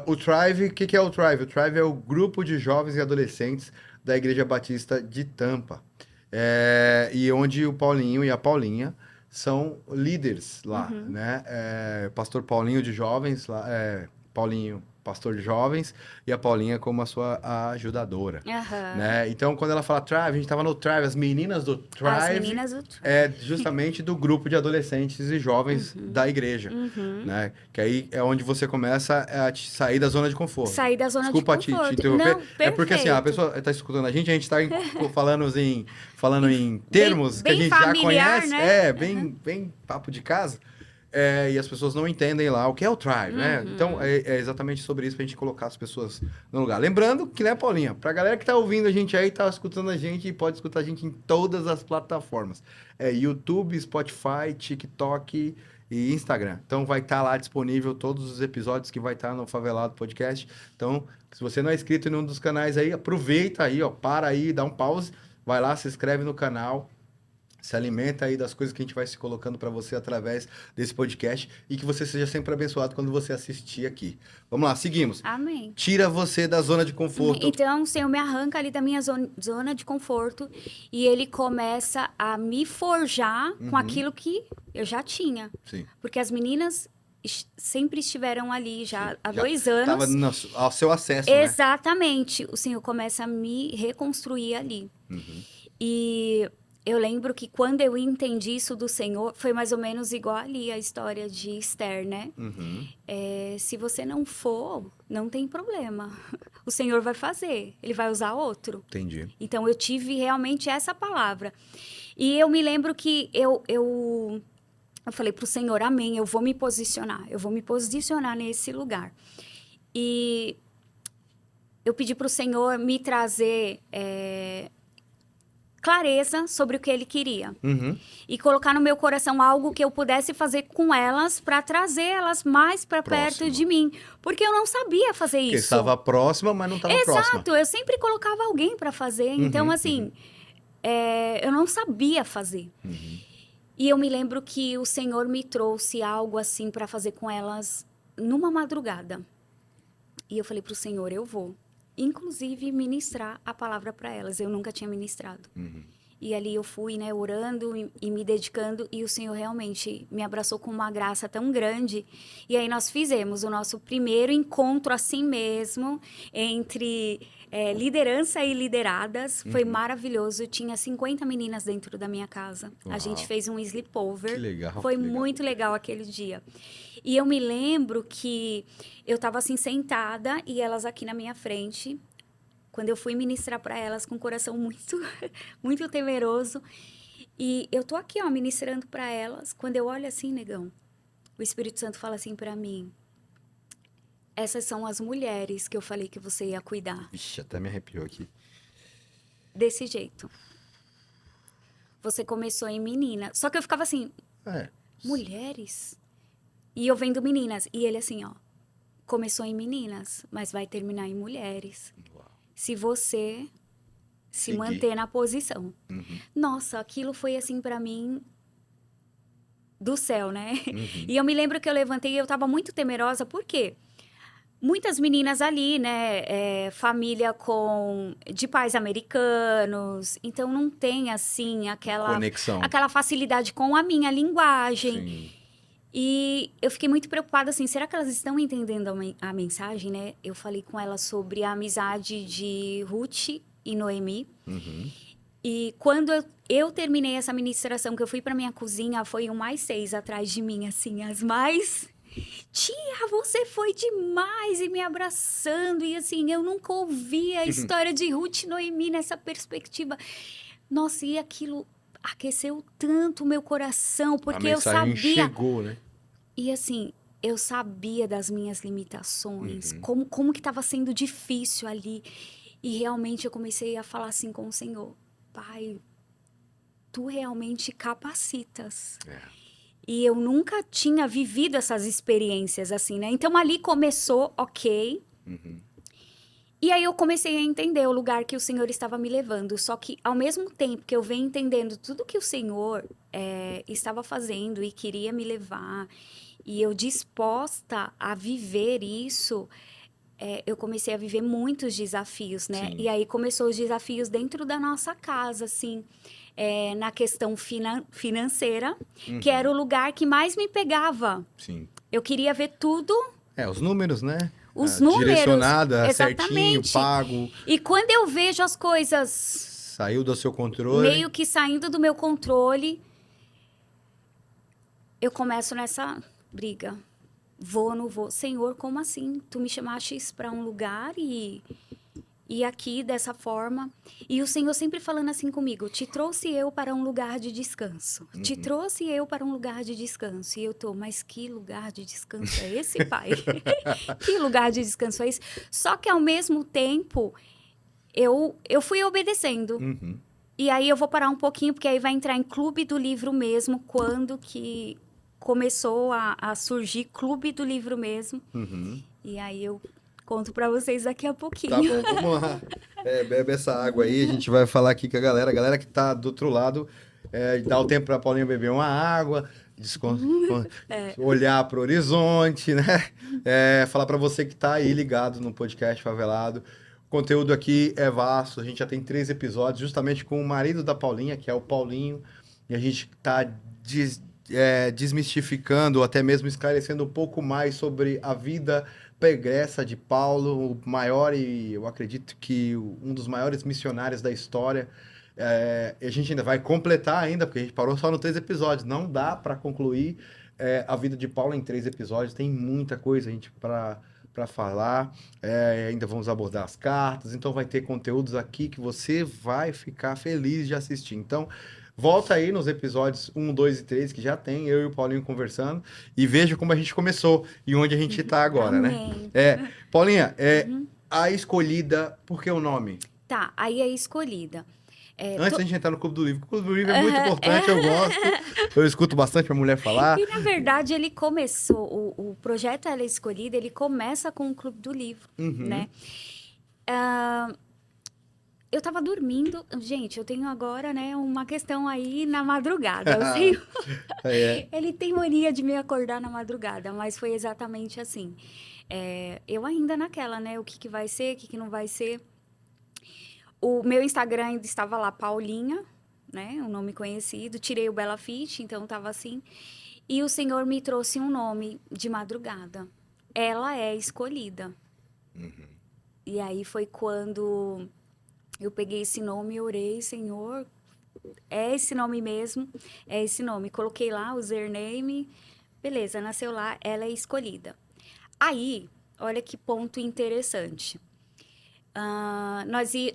O Thrive, o que é o Thrive? O Thrive é o grupo de jovens e adolescentes da Igreja Batista de Tampa. E onde o Paulinho e a Paulinha são líderes lá, né? Pastor Paulinho de jovens lá, Paulinho, pastor de jovens, e a Paulinha como a sua ajudadora, Aham. né? Então, quando ela fala Thrive, a gente tava no Thrive, as meninas do As Thrive meninas do Thrive. é justamente do grupo de adolescentes e jovens da igreja, né? Que aí é onde você começa a sair da zona de conforto. Sair da zona Desculpa de conforto. te interromper. Não, É porque assim, a perfeito. pessoa tá escutando a gente tá falando em termos que a bem gente já familiar, conhece, né? bem papo de casa. E as pessoas não entendem lá o que é o Thrive, né? Então, é exatamente sobre isso pra gente colocar as pessoas no lugar. Lembrando que, né, Paulinha? Pra galera que tá ouvindo a gente aí, tá escutando a gente e pode escutar a gente em todas as plataformas. YouTube, Spotify, TikTok e Instagram. Então, vai estar lá disponível todos os episódios que vai estar no Favelado Podcast. Então, se você não é inscrito em nenhum dos canais aí, aproveita aí, ó, para aí, dá um pause, vai lá, se inscreve no canal. Se alimenta aí das coisas que a gente vai se colocando para você através desse podcast e que você seja sempre abençoado quando você assistir aqui. Vamos lá, seguimos. Amém. Tira você da zona de conforto. Então, o Senhor me arranca ali da minha zona de conforto e Ele começa a me forjar com aquilo que eu já tinha. Sim. Porque as meninas sempre estiveram ali já há Já 2 anos. estava ao seu acesso, né? Exatamente. O Senhor começa a me reconstruir ali. E eu lembro que quando eu entendi isso do Senhor, foi mais ou menos igual ali a história de Esther, né? Se você não for, não tem problema. O Senhor vai fazer, Ele vai usar outro. Entendi. Então, eu tive realmente essa palavra. E eu me lembro que eu falei para o Senhor, amém, eu vou me posicionar nesse lugar. E eu pedi para o Senhor me trazer clareza sobre o que Ele queria. E colocar no meu coração algo que eu pudesse fazer com elas para trazer elas mais para perto de mim. Porque eu não sabia fazer Porque isso. estava próxima, mas não estava próxima. Exato, eu sempre colocava alguém para fazer. Então, assim, eu não sabia fazer. E eu me lembro que o Senhor me trouxe algo assim para fazer com elas numa madrugada. E eu falei para o Senhor, eu vou. Inclusive, ministrar a palavra para elas. Eu nunca tinha ministrado. E ali eu fui, né, orando e me dedicando. E o Senhor realmente me abraçou com uma graça tão grande. E aí nós fizemos o nosso primeiro encontro assim mesmo, entre liderança e lideradas. Foi maravilhoso. Tinha 50 meninas dentro da minha casa. Uau. A gente fez um sleepover. Que legal. Foi que legal. muito legal aquele dia. E eu me lembro que eu estava assim sentada e elas aqui na minha frente, quando eu fui ministrar para elas com o coração muito, muito temeroso. E eu tô aqui, ó, ministrando para elas. Quando eu olho assim, negão, o Espírito Santo fala assim para mim: essas são as mulheres que eu falei que você ia cuidar. Vixe, até me arrepiou aqui. Desse jeito. Você começou em menina. Só que eu ficava assim, mulheres? E eu vendo meninas. E ele assim, ó, começou em meninas, mas vai terminar em mulheres. Uau. Se você se Seguir. manter na posição. Nossa, aquilo foi assim pra mim do céu, né? E eu me lembro que eu levantei e eu tava muito temerosa, por quê? Muitas meninas ali, né, família de pais americanos, então não tem assim Conexão. aquela facilidade com a minha linguagem. Sim. E eu fiquei muito preocupada, assim, será que elas estão entendendo a mensagem, né? Eu falei com elas sobre a amizade de Ruth e Noemi. E quando eu terminei essa ministração, que eu fui para minha cozinha, foi mais 6 atrás de mim, assim, as mais... Tia, você foi demais, e me abraçando, e assim, eu nunca ouvi a história de Ruth e Noemi nessa perspectiva. Nossa, e aquilo aqueceu tanto o meu coração, porque eu sabia... chegou, né? E assim, eu sabia das minhas limitações, como que estava sendo difícil ali. E realmente eu comecei a falar assim com o Senhor: Pai, Tu realmente capacitas. E eu nunca tinha vivido essas experiências assim, né? Então ali começou, ok. E aí eu comecei a entender o lugar que o Senhor estava me levando. Só que ao mesmo tempo que eu venho entendendo tudo que o Senhor estava fazendo e queria me levar, e eu disposta a viver isso, eu comecei a viver muitos desafios, né? Sim. E aí começou os desafios dentro da nossa casa, assim, na questão financeira, que era o lugar que mais me pegava. Sim. Eu queria ver tudo Os números, né? Os números, Direcionada, certinho, exatamente. pago. E quando eu vejo as coisas Saiu do seu controle. meio que saindo do meu controle, eu começo nessa briga. Vou ou não vou? Senhor, como assim? Tu me chamaste para um lugar e aqui dessa forma. E o Senhor sempre falando assim comigo: te trouxe eu para um lugar de descanso. Te trouxe eu para um lugar de descanso. E eu tô, mas que lugar de descanso é esse, Pai? Que lugar de descanso é esse? Só que ao mesmo tempo, eu fui obedecendo. Uhum. E aí eu vou parar um pouquinho, porque aí vai entrar em Clube do Livro mesmo, quando que começou a surgir Clube do Livro mesmo. Uhum. E aí eu conto para vocês daqui a pouquinho. Tá bom, vamos lá. Bebe essa água aí, a gente vai falar aqui com a galera que tá do outro lado, dá o tempo pra Paulinha beber uma água, olhar pro horizonte, né? Falar pra você que tá aí ligado no podcast Favelado. O conteúdo aqui é vasto, a gente já tem 3 episódios, justamente com o marido da Paulinha, que é o Paulinho, e a gente tá desmistificando, ou até mesmo esclarecendo um pouco mais sobre a vida pregressa de Paulo, o maior e eu acredito que um dos maiores missionários da história. A gente ainda vai completar ainda, porque a gente parou só no 3 episódios. Não dá para concluir a vida de Paulo em 3 episódios. Tem muita coisa, gente, para falar. Ainda vamos abordar as cartas. Então vai ter conteúdos aqui que você vai ficar feliz de assistir. Então volta aí nos episódios 1, 2 e 3, que já tem eu e o Paulinho conversando, e veja como a gente começou e onde a gente tá agora, Amém. né? Paulinha, a escolhida, por que o nome? Tá, aí é escolhida. Antes da gente entrar no Clube do Livro, o Clube do Livro é muito importante, eu gosto, eu escuto bastante minha mulher falar. E, na verdade, ele começou, o projeto Ela é Escolhida, ele começa com o Clube do Livro, né? Eu tava dormindo, gente, eu tenho agora, né, uma questão aí na madrugada. O Senhor, ele tem mania de me acordar na madrugada, mas foi exatamente assim. Eu ainda naquela, né, o que vai ser, o que não vai ser. O meu Instagram ainda estava lá, Paulinha, né, um nome conhecido. Tirei o Bela Fit, então tava assim. E o Senhor me trouxe um nome de madrugada. Ela é escolhida. E aí foi quando eu peguei esse nome e orei, Senhor, é esse nome mesmo, é esse nome. Coloquei lá o username, beleza, nasceu lá, ela é escolhida. Aí, olha que ponto interessante.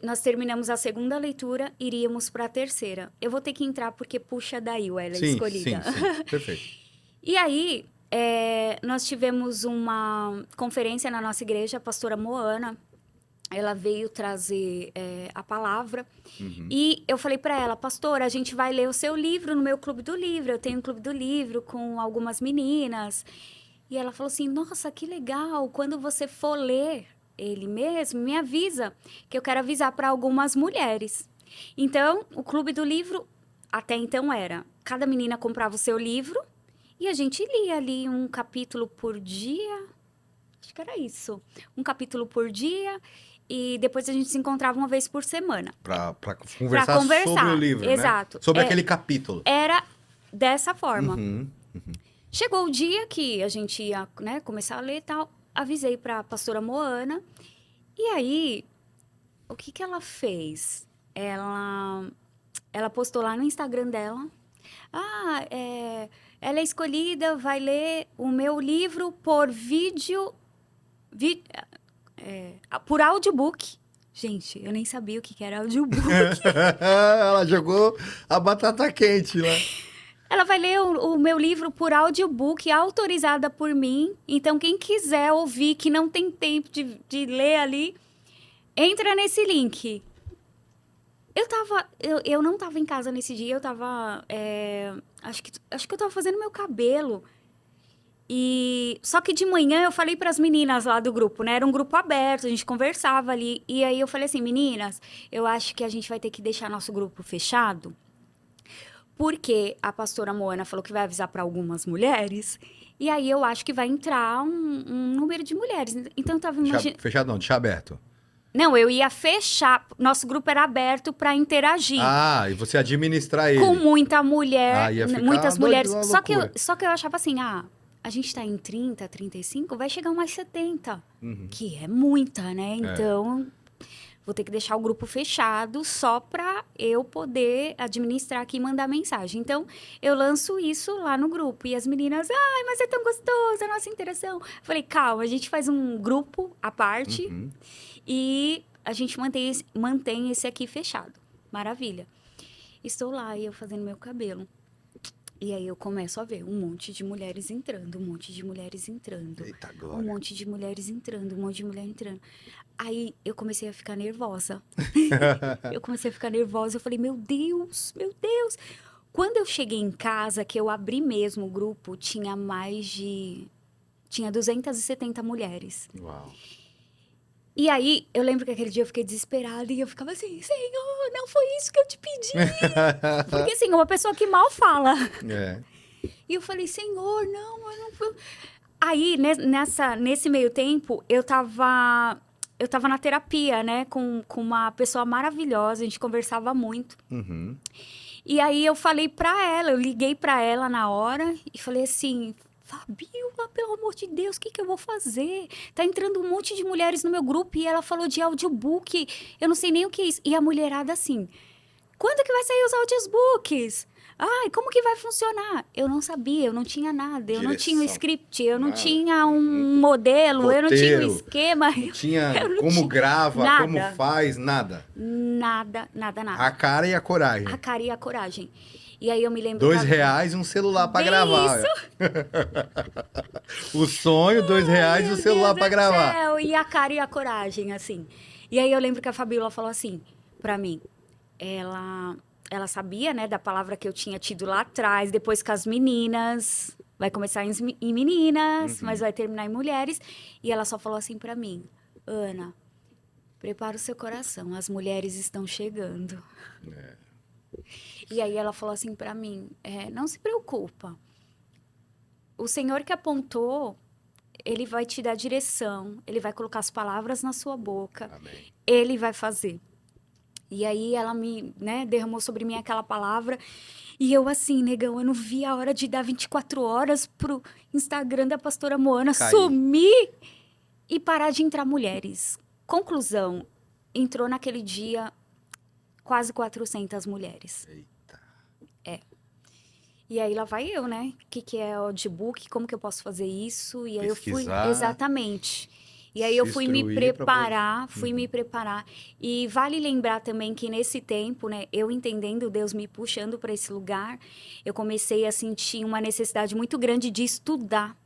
Nós terminamos a 2ª leitura, iríamos para a 3ª. Eu vou ter que entrar porque puxa daí o Ela é Escolhida. Sim, perfeito. E aí, nós tivemos uma conferência na nossa igreja, a pastora Moana, ela veio trazer a palavra. E eu falei para ela, pastora, a gente vai ler o seu livro no meu Clube do Livro. Eu tenho um Clube do Livro com algumas meninas. E ela falou assim, nossa, que legal. Quando você for ler ele mesmo, me avisa, que eu quero avisar para algumas mulheres. Então, o Clube do Livro, até então era, cada menina comprava o seu livro e a gente lia ali um capítulo por dia. Acho que era isso. Um capítulo por dia. E depois a gente se encontrava uma vez por semana. Pra conversar sobre o livro, exato. Né? Sobre aquele capítulo. Era dessa forma. Chegou o dia que a gente ia, né, começar a ler e tal. Avisei para a pastora Moana. E aí, o que ela fez? Ela postou lá no Instagram dela. Ela é escolhida, vai ler o meu livro por por audiobook. Gente, eu nem sabia o que era audiobook. Ela jogou a batata quente lá. Ela vai ler o meu livro por audiobook, autorizada por mim. Então, quem quiser ouvir, que não tem tempo de ler ali, entra nesse link. Eu não estava em casa nesse dia, eu estava... acho que eu estava fazendo meu cabelo. Só que de manhã eu falei para as meninas lá do grupo, né? Era um grupo aberto, a gente conversava ali. E aí eu falei assim, meninas, eu acho que a gente vai ter que deixar nosso grupo fechado. Porque a pastora Moana falou que vai avisar para algumas mulheres. E aí eu acho que vai entrar um número de mulheres. Então eu estava imaginando... Fechado não, deixar aberto. Não, eu ia fechar. Nosso grupo era aberto para interagir. E você administrar ele. Com muita mulher, ia ficar muitas mulheres. uma Só que eu achava assim, a gente tá em 30, 35, vai chegar umas 70, Uhum. que é muita, né? Então, vou ter que deixar o grupo fechado só para eu poder administrar aqui e mandar mensagem. Então, eu lanço isso lá no grupo. E as meninas, ai, mas é tão gostoso a nossa interação. Eu falei, calma, a gente faz um grupo à parte Uhum. e a gente mantém esse aqui fechado. Maravilha. Estou lá e eu fazendo meu cabelo. E aí eu começo a ver um monte de mulheres entrando, um monte de mulheres entrando. Eita, Um glória. monte de mulheres entrando, um monte de mulher entrando. Aí eu comecei a ficar nervosa. Eu comecei a ficar nervosa. Eu falei, meu Deus, meu Deus. Quando eu cheguei em casa, que eu abri mesmo o grupo, tinha 270 mulheres. Uau. E aí, eu lembro que aquele dia eu fiquei desesperada e eu ficava assim, Senhor, não foi isso que eu te pedi. Porque, assim, uma pessoa que mal fala. É. E eu falei, Senhor, não, eu não fui. Aí, nesse meio tempo, eu tava na terapia, né, com uma pessoa maravilhosa, a gente conversava muito. Uhum. E aí eu falei pra ela, eu liguei pra ela na hora e falei assim, Fabiola, pelo amor de Deus, o que eu vou fazer? Tá entrando um monte de mulheres no meu grupo e ela falou de audiobook, eu não sei nem o que é isso. E a mulherada assim, quando que vai sair os audiobooks? Ai, como que vai funcionar? Eu não sabia, eu não tinha nada, eu não tinha um Direção. script, eu não Nada. tinha um modelo, eu não tinha um Roteiro. esquema. Não tinha eu não como tinha grava, nada. como faz, nada. Nada. A cara e a coragem. A cara e a coragem. E aí eu me lembro... R$2 e um celular pra Bem gravar. isso. O sonho, R$2 e um Meu celular Deus pra do gravar. céu, e a cara e a coragem, assim. E aí eu lembro que a Fabiola falou assim pra mim. Ela sabia, né, da palavra que eu tinha tido lá atrás, depois com as meninas. Vai começar em meninas, mas vai terminar em mulheres. E ela só falou assim pra mim, Ana, prepara o seu coração, as mulheres estão chegando. E aí ela falou assim pra mim, não se preocupa. O Senhor que apontou, Ele vai te dar direção, Ele vai colocar as palavras na sua boca, Amém. Ele vai fazer. E aí ela me, né, derramou sobre mim aquela palavra. E eu assim, negão, eu não vi a hora de dar 24 horas pro Instagram da pastora Moana Caí. sumir e parar de entrar mulheres. Conclusão, entrou naquele dia quase 400 mulheres. Eita. E aí lá vai eu, né? O que é audiobook? Como que eu posso fazer isso? E aí eu fui... Pesquisar. Exatamente. E aí Se eu fui me instruir pra preparar, me preparar. E vale lembrar também que nesse tempo, né, eu entendendo Deus me puxando para esse lugar, eu comecei a sentir uma necessidade muito grande de estudar.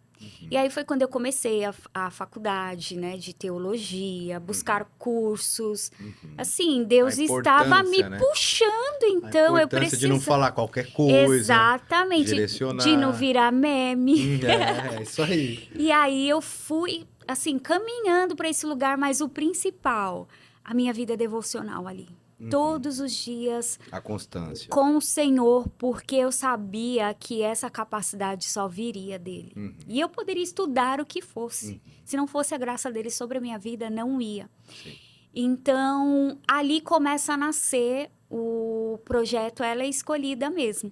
E aí foi quando eu comecei a faculdade, né, de teologia, buscar cursos. Assim, Deus A estava me importância, né? puxando, A então eu importância de precisava... não falar qualquer coisa. Exatamente, direcionar. de não virar meme. É, isso aí. E aí eu fui, assim, caminhando para esse lugar, mas o principal, a minha vida devocional ali. Todos os dias A constância. com o Senhor, porque eu sabia que essa capacidade só viria dele. E eu poderia estudar o que fosse. Se não fosse a graça dele sobre a minha vida, não ia. Sim. Então, ali começa a nascer o projeto Ela é Escolhida mesmo.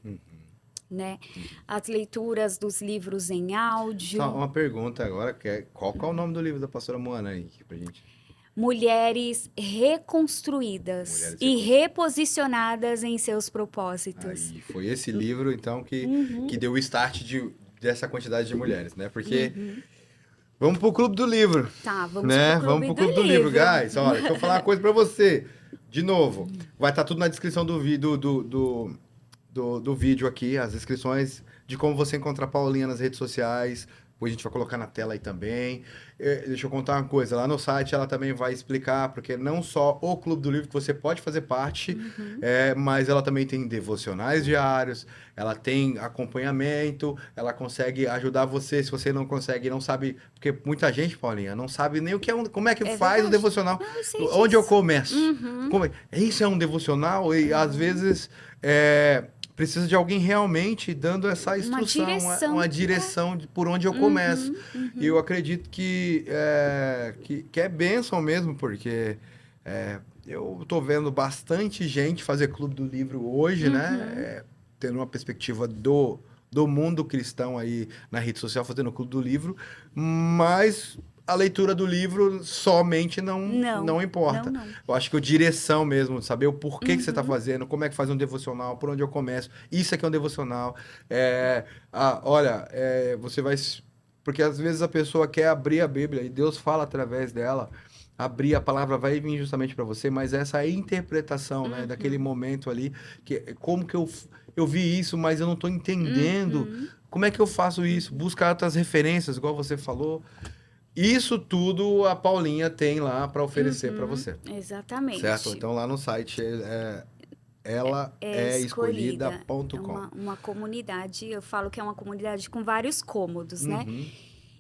Né? As leituras dos livros em áudio. Só uma pergunta agora, qual que é o nome do livro da pastora Moana aí, pra gente? Mulheres reconstruídas Mulheres e reposicionadas em seus propósitos. Aí, foi esse livro, então, que deu o start dessa quantidade de mulheres, né? Porque vamos pro Clube do Livro. Tá, vamos né? pro Clube Vamos pro Clube do Livro, guys. Olha, deixa eu falar uma coisa pra você. De novo, vai estar tudo na descrição do vídeo aqui, as inscrições de como você encontrar a Paulinha nas redes sociais. Depois a gente vai colocar na tela aí também. Deixa eu contar uma coisa. Lá no site ela também vai explicar, porque não só o Clube do Livro que você pode fazer parte, mas ela também tem devocionais diários, ela tem acompanhamento, ela consegue ajudar você se você não consegue, não sabe... Porque muita gente, Paulinha, não sabe nem o que como é que faz o verdade. devocional. Não, eu sei Onde eu disso. começo? Isso é um devocional? E às vezes... precisa de alguém realmente dando essa instrução, uma direção por onde eu começo. E eu acredito que é bênção mesmo, porque eu tô vendo bastante gente fazer Clube do Livro hoje, né? Tendo uma perspectiva do do mundo cristão aí na rede social fazendo o Clube do Livro, mas a leitura do livro somente não importa. Não. Eu acho que a direção mesmo, saber o porquê que você está Uhum. fazendo, como é que faz um devocional, por onde eu começo, isso aqui é um devocional. Olha, você vai... Porque às vezes a pessoa quer abrir a Bíblia e Deus fala através dela, abrir a palavra vai vir justamente para você, mas essa é a interpretação, né, daquele Uhum. momento ali, que como que eu vi isso, mas eu não estou entendendo. Uhum. Como é que eu faço isso? Buscar outras referências, igual você falou. Isso tudo a Paulinha tem lá para oferecer para Uhum. você, certo? Exatamente. Então lá no site ela É é escolhida. É escolhida.com. uma comunidade, eu falo que é uma comunidade com vários cômodos, né? Uhum.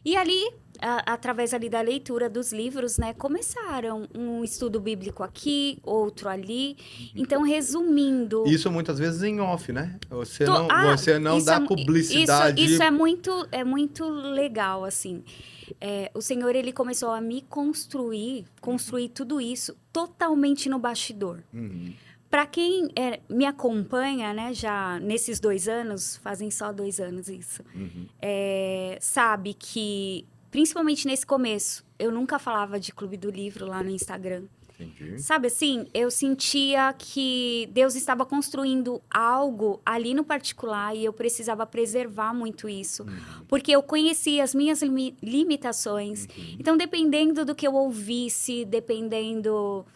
E ali, através ali da leitura dos livros, né, começaram um estudo bíblico aqui, outro ali. Então, resumindo, Isso muitas vezes em off, né? to- ah, Você não isso dá isso publicidade. é muito legal, assim. O Senhor, ele começou a me construir tudo isso totalmente no bastidor. Uhum. Para quem me acompanha, né, já nesses 2 anos, fazem só 2 anos isso, Uhum. sabe que, principalmente nesse começo, eu nunca falava de Clube do Livro lá no Instagram. Entendi. Sabe assim, eu sentia que Deus estava construindo algo ali no particular e eu precisava preservar muito isso, porque eu conhecia as minhas limitações. Então, dependendo do que eu ouvisse, dependendo.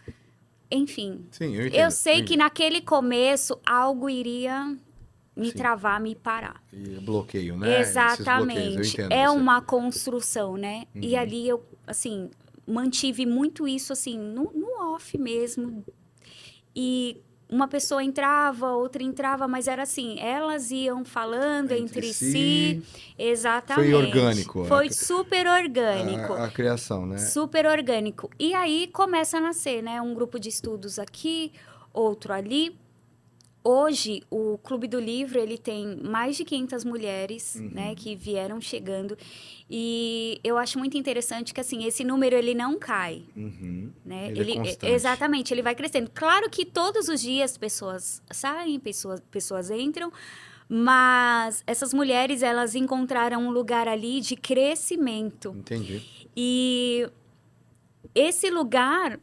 Enfim, Sim, eu eu entendo. sei que naquele começo algo iria me Sim. travar, me parar. E bloqueio, né? Esses bloqueios, eu Exatamente. entendo É você. uma construção, né? E ali eu, assim, mantive muito isso, assim, no off mesmo. E uma pessoa entrava, outra entrava, mas era assim, elas iam falando Entre entre si. si, foi Exatamente. orgânico Foi super orgânico. a criação, né? Super orgânico. E aí começa a nascer, né? Um grupo de estudos aqui, outro ali. Hoje, o Clube do Livro, ele tem mais de 500 mulheres, né, que vieram chegando. E eu acho muito interessante que, assim, esse número, ele não cai, Uhum. né? Ele é constante. Exatamente, ele vai crescendo. Claro que todos os dias pessoas saem, pessoas entram, mas essas mulheres, elas encontraram um lugar ali de crescimento. Entendi. E esse lugar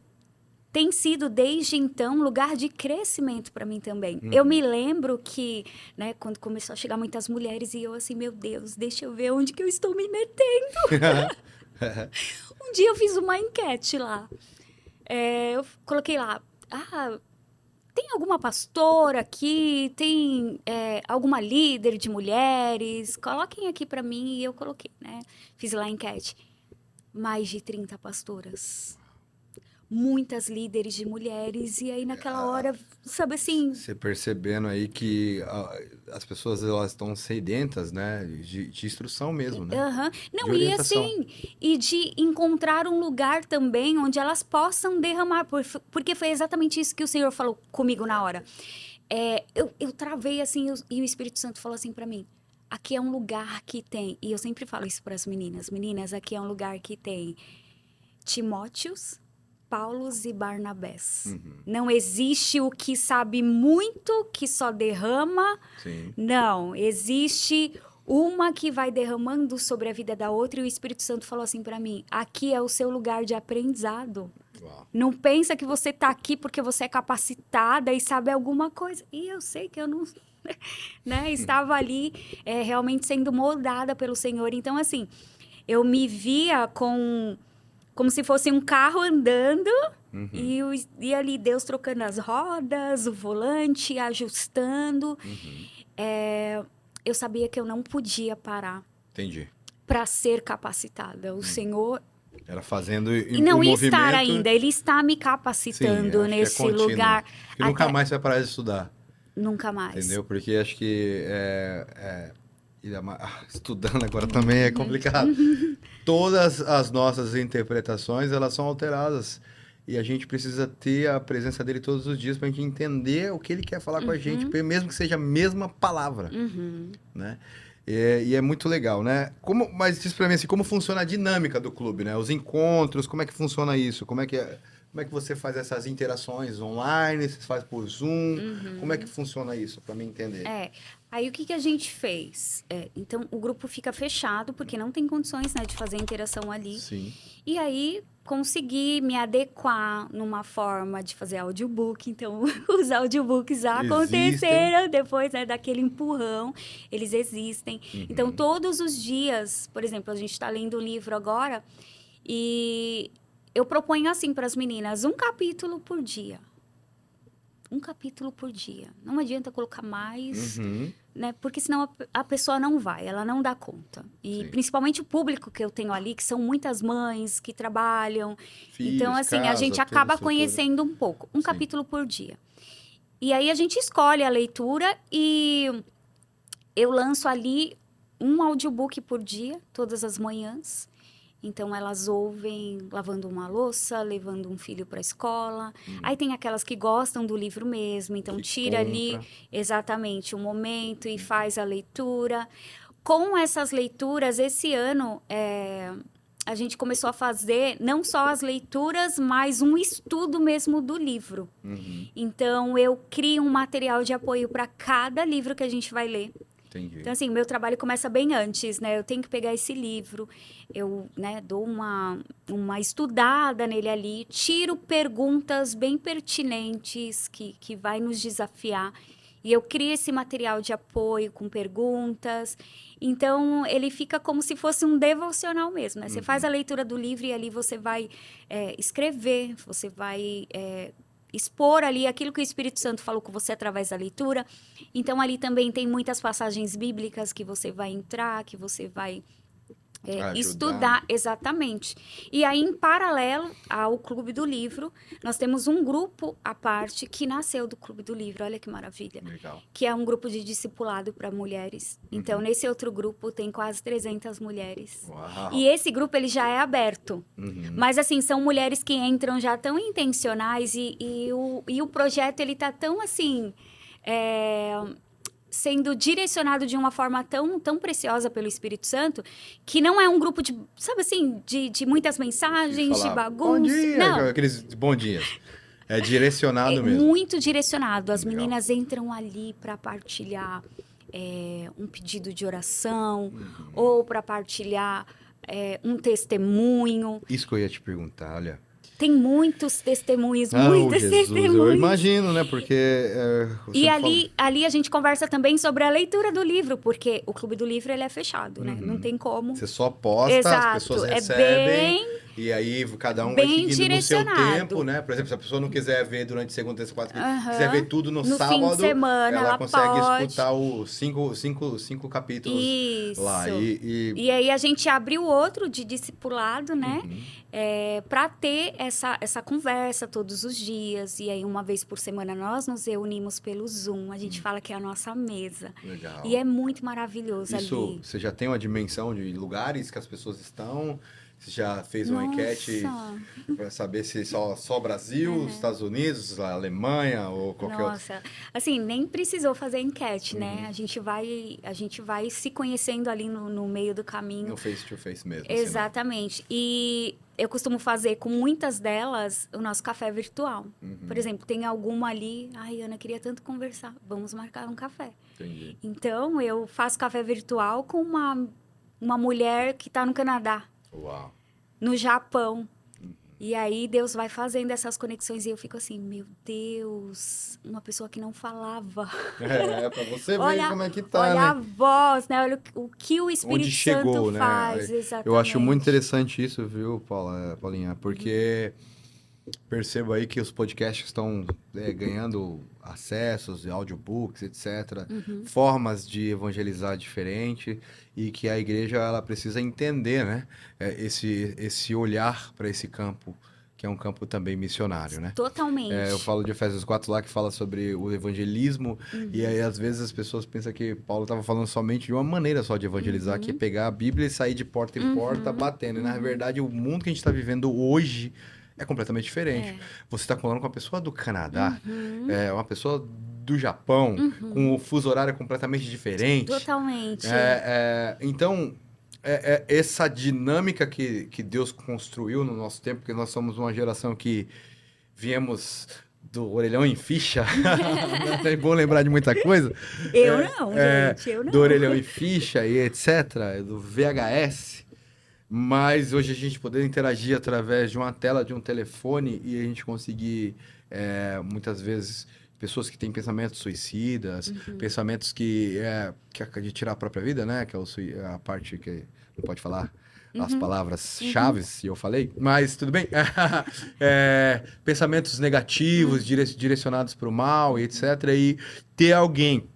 tem sido desde então um lugar de crescimento para mim também. Eu me lembro que, né, quando começou a chegar muitas mulheres e eu assim, meu Deus, deixa eu ver onde que eu estou me metendo. Um dia eu fiz uma enquete lá. Eu coloquei lá, tem alguma pastora aqui? Tem alguma líder de mulheres? Coloquem aqui para mim e eu coloquei, né? Fiz lá a enquete. Mais de 30 pastoras. Muitas líderes de mulheres, e aí naquela hora, sabe assim, Você percebendo aí que as pessoas elas estão sedentas, né? De instrução mesmo, né? aham. De Não, e orientação. assim, e de encontrar um lugar também onde elas possam derramar, porque foi exatamente isso que o Senhor falou comigo na hora. Eu travei assim, e o Espírito Santo falou assim para mim: aqui é um lugar que tem, e eu sempre falo isso para as meninas, aqui é um lugar que tem Timóteos, Paulos e Barnabés. Não existe o que sabe muito, que só derrama. Sim. Não, existe uma que vai derramando sobre a vida da outra, e o Espírito Santo falou assim para mim: aqui é o seu lugar de aprendizado. Uau. Não pensa que você tá aqui porque você é capacitada e sabe alguma coisa. E eu sei que eu não, né, estava ali realmente sendo moldada pelo Senhor. Então, assim, eu me via como se fosse um carro andando e ali Deus trocando as rodas, o volante, ajustando. Eu sabia que eu não podia parar Entendi. para ser capacitada. O Senhor Era fazendo e o não ia estar movimento. ainda, Ele está me Sim, capacitando acho que é nesse contínuo. lugar Acho que nunca até mais você vai parar de estudar. nunca mais. Entendeu? Porque acho que estudando agora também é complicado. Todas as nossas interpretações, elas são alteradas. E a gente precisa ter a presença dele todos os dias para a gente entender o que ele quer falar com a gente, mesmo que seja a mesma palavra, né? E é muito legal, né? Mas diz para mim assim, como funciona a dinâmica do clube, né? Os encontros, como é que funciona isso? Como é que você faz essas interações online? Você faz por Zoom? Como é que funciona isso, para mim entender? Aí o que que a gente fez? Então o grupo fica fechado porque não tem condições, né, de fazer interação ali. Sim. E aí consegui me adequar numa forma de fazer audiobook. Então os audiobooks já Existem. aconteceram depois, né, daquele empurrão. Eles existem. Então Uhum. todos os dias, por exemplo, a gente está lendo um livro agora e eu proponho assim para as meninas, um capítulo por dia. Um capítulo por dia. Não adianta colocar mais, Uhum. né? Porque senão a pessoa não vai, ela não dá conta. E Sim. principalmente o público que eu tenho ali, que são muitas mães que trabalham. Então, Filhos, assim, a casa, gente toda a acaba estrutura. conhecendo um pouco. Um Sim. capítulo por dia. E aí a gente escolhe a leitura e eu lanço ali um audiobook por dia, todas as manhãs. Então elas ouvem lavando uma louça, levando um filho para a escola. Aí tem aquelas que gostam do livro mesmo, então Que tira ali compra. exatamente o momento e faz a leitura. Com essas leituras, esse ano a gente começou a fazer não só as leituras, mas um estudo mesmo do livro. Uhum. Então eu crio um material de apoio para cada livro que a gente vai ler. Entendi. Então, assim, meu trabalho começa bem antes, né? Eu tenho que pegar esse livro, eu, né, dou uma estudada nele ali, tiro perguntas bem pertinentes que vai nos desafiar. E eu crio esse material de apoio com perguntas. Então, ele fica como se fosse um devocional mesmo, né? Você faz a leitura do livro e ali você vai escrever, você vai expor ali aquilo que o Espírito Santo falou com você através da leitura. Então, ali também tem muitas passagens bíblicas que você vai entrar, que você vai Ajudar. estudar exatamente. E aí, em paralelo ao Clube do Livro, nós temos um grupo à parte que nasceu do Clube do Livro. Olha que maravilha. Legal. Que é um grupo de discipulado para mulheres. Então, nesse outro grupo tem quase 300 mulheres. Uau. E esse grupo ele já é aberto. Uhum. Mas, assim, são mulheres que entram já tão intencionais e o projeto, ele tá tão, assim... sendo direcionado de uma forma tão preciosa pelo Espírito Santo, que não é um grupo de, sabe assim, de muitas mensagens, de Falar, bom bagunça. dia, Não, aqueles bom dias. É direcionado é mesmo. muito direcionado. As Legal. meninas entram ali para partilhar um pedido de oração ou para partilhar um testemunho. Isso que eu ia te perguntar, olha. Tem muitos testemunhos, Ah, muitos Jesus, eu testemunhos. imagino, né? Porque eu E sempre falo. ali a gente conversa também sobre a leitura do livro, porque o Clube do Livro ele é fechado, né? Não tem como. Você só posta, as pessoas Exato, é recebem, e aí cada um vai bem seguindo no seu direcionado. tempo, né? Por exemplo, se a pessoa não quiser ver durante segunda, terça, quarta, quinta, Aham. quiser ver tudo no No fim de sábado, semana, ela ela consegue pode. escutar os cinco capítulos Isso. lá. E aí a gente abriu outro de discipulado, né? Uhum. Para ter essa conversa todos os dias. E aí, uma vez por semana, nós nos reunimos pelo Zoom. A gente fala que é a nossa mesa. Legal. E é muito maravilhoso Isso, ali. você já tem uma dimensão de lugares que as pessoas estão? Você já fez uma enquete para saber se só Brasil, Estados Unidos, Alemanha ou qualquer outro? Nossa, assim, nem precisou fazer enquete, né? A gente vai se conhecendo ali no meio do caminho. No face to face mesmo. Exatamente. E eu costumo fazer com muitas delas o nosso café virtual. Por exemplo, tem alguma ali, ai, Ana, queria tanto conversar, vamos marcar um café. Entendi. Então, eu faço café virtual com uma mulher que está no Canadá, Uau. no Japão. E aí Deus vai fazendo essas conexões e eu fico assim, meu Deus, uma pessoa que não falava. Pra você ver como é que tá, olha né? a voz, né? Olha o que o Espírito Onde chegou, Santo né? faz, exatamente. Eu acho muito interessante isso, viu, Paulinha? Porque percebo aí que os podcasts estão ganhando acessos, audiobooks, etc. Formas de evangelizar diferente e que a igreja ela precisa entender, né? Esse olhar para esse campo, que é um campo também missionário, né? Totalmente. Eu falo de Efésios 4 lá, que fala sobre o evangelismo, e aí às vezes as pessoas pensam que Paulo estava falando somente de uma maneira só de evangelizar, que é pegar a Bíblia e sair de porta em porta batendo. E na verdade, o mundo que a gente está vivendo hoje é completamente diferente. Você está falando com uma pessoa do Canadá, uma pessoa do Japão, com o fuso horário completamente diferente. Totalmente. Então, essa dinâmica que Deus construiu no nosso tempo, porque nós somos uma geração que viemos do Orelhão em Ficha. Não é bom lembrar de muita coisa. Gente, eu não. Do Orelhão em Ficha e etc. Do VHS. Mas hoje a gente poder interagir através de uma tela de um telefone e a gente conseguir, muitas vezes, pessoas que têm pensamentos suicidas, pensamentos que de tirar a própria vida, né? Que é a parte que não pode falar as palavras-chave, se eu falei, mas tudo bem. Pensamentos negativos, direcionados para o mal e etc. E ter alguém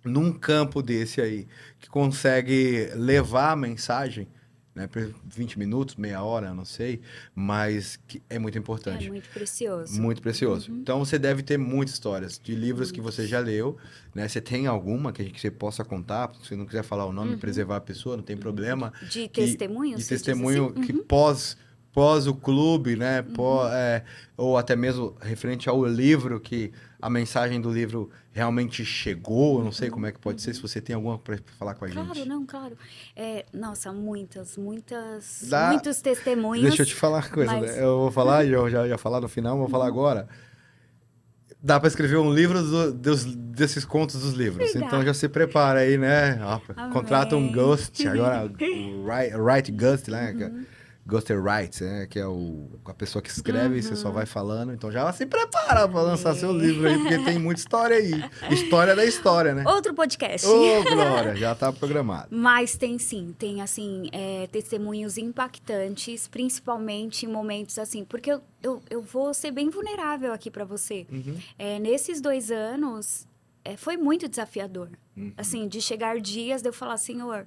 num campo desse aí que consegue levar a mensagem, né, por 20 minutos, meia hora, não sei, mas que é muito importante. É muito precioso. Muito precioso. Então, você deve ter muitas histórias de livros que você já leu, né? Você tem alguma que você possa contar? Se você não quiser falar o nome, preservar a pessoa, não tem problema. De testemunho, De você diz testemunho assim? que pós o clube, né? Ou até mesmo referente ao livro, que a mensagem do livro realmente chegou. Eu não sei como é que pode ser, se você tem alguma para falar com a gente. Claro. Nossa, muitos Dá- testemunhos. Deixa eu te falar uma coisa, mas- né? Eu vou falar, eu já ia falar no final, vou falar agora. Dá para escrever um livro desses contos dos livros. Verdade. Então já se prepara aí, né? Contrata um Amém. ghost, agora o write ghost, né? Ghoster Writes, né? Que é a pessoa que escreve e você só vai falando. Então já se prepara para lançar seu livro aí, porque tem muita história aí. História da história, né? Outro podcast. Ô, Glória, já tá programado. Mas tem sim, tem assim, testemunhos impactantes, principalmente em momentos assim, porque eu vou ser bem vulnerável aqui para você. Nesses 2 anos, foi muito desafiador. Assim, de chegar dias de eu falar, Senhor,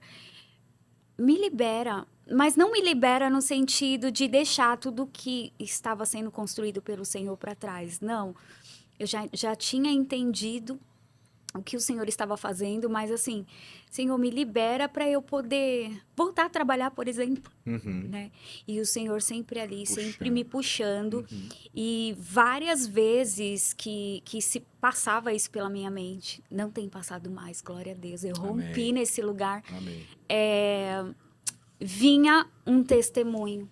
me libera, mas não me libera no sentido de deixar tudo que estava sendo construído pelo Senhor para trás. Não, eu já tinha entendido o que o Senhor estava fazendo, mas assim, Senhor, me libera para eu poder voltar a trabalhar, por exemplo, né? E o Senhor sempre ali, sempre me puxando, e várias vezes que se passava isso pela minha mente, não tem passado mais, glória a Deus, eu rompi nesse lugar. Amém. Vinha um testemunho,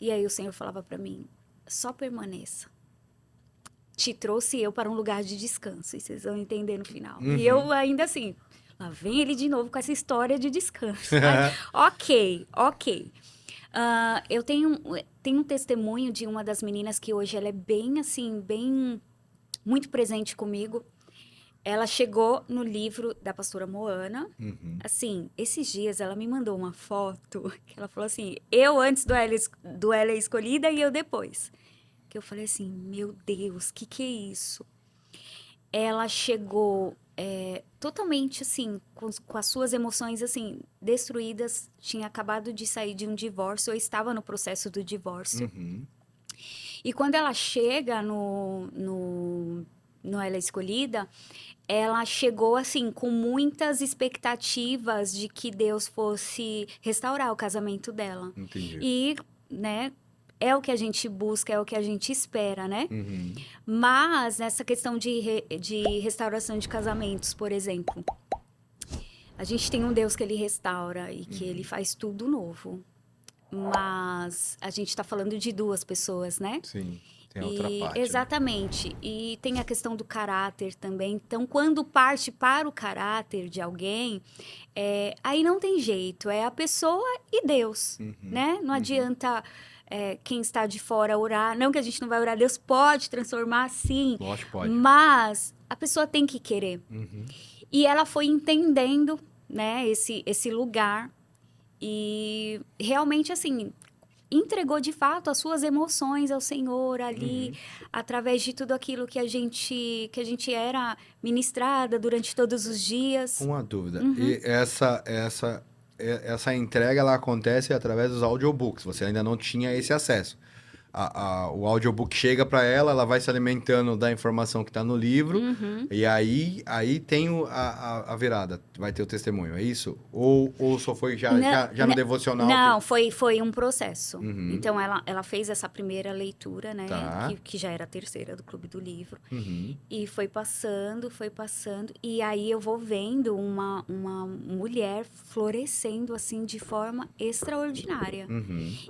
e aí o Senhor falava para mim, só permaneça. Te trouxe eu para um lugar de descanso, e vocês vão entender no final. E eu ainda assim, lá vem ele de novo com essa história de descanso. Mas, ok. Eu tenho um testemunho de uma das meninas que hoje ela é bem assim, muito presente comigo. Ela chegou no livro da pastora Moana. Assim, esses dias ela me mandou uma foto, que ela falou assim, eu antes do Ela Escolhida e eu depois. Que eu falei assim, meu Deus, que é isso? Ela chegou totalmente assim, com as suas emoções assim, destruídas, tinha acabado de sair de um divórcio, ou estava no processo do divórcio. E quando ela chega no Ela Escolhida, ela chegou assim, com muitas expectativas de que Deus fosse restaurar o casamento dela. Entendi. E, né, é o que a gente busca, é o que a gente espera, né? Mas nessa questão de restauração de casamentos, por exemplo, a gente tem um Deus que ele restaura e que ele faz tudo novo. Mas a gente está falando de 2 pessoas, né? Sim, tem outra parte. Exatamente. E tem a questão do caráter também. Então, quando parte para o caráter de alguém, aí não tem jeito. É a pessoa e Deus, né? Não adianta quem está de fora orar. Não que a gente não vai orar. Deus pode transformar, sim. Lógico, pode. Mas a pessoa tem que querer. E ela foi entendendo, né, esse lugar. E realmente, assim, entregou de fato as suas emoções ao Senhor ali, através de tudo aquilo que a gente era ministrada durante todos os dias. Uma dúvida. E essa entrega, ela acontece através dos audiobooks. Você ainda não tinha esse acesso. O audiobook chega para ela vai se alimentando da informação que está no livro, e aí tem a virada, vai ter o testemunho, é isso? Ou só foi já no devocional? Não, foi um processo. Então, ela fez essa primeira leitura, né? Tá. Que já era a terceira do Clube do Livro. E foi passando. E aí eu vou vendo uma mulher florescendo, assim, de forma extraordinária.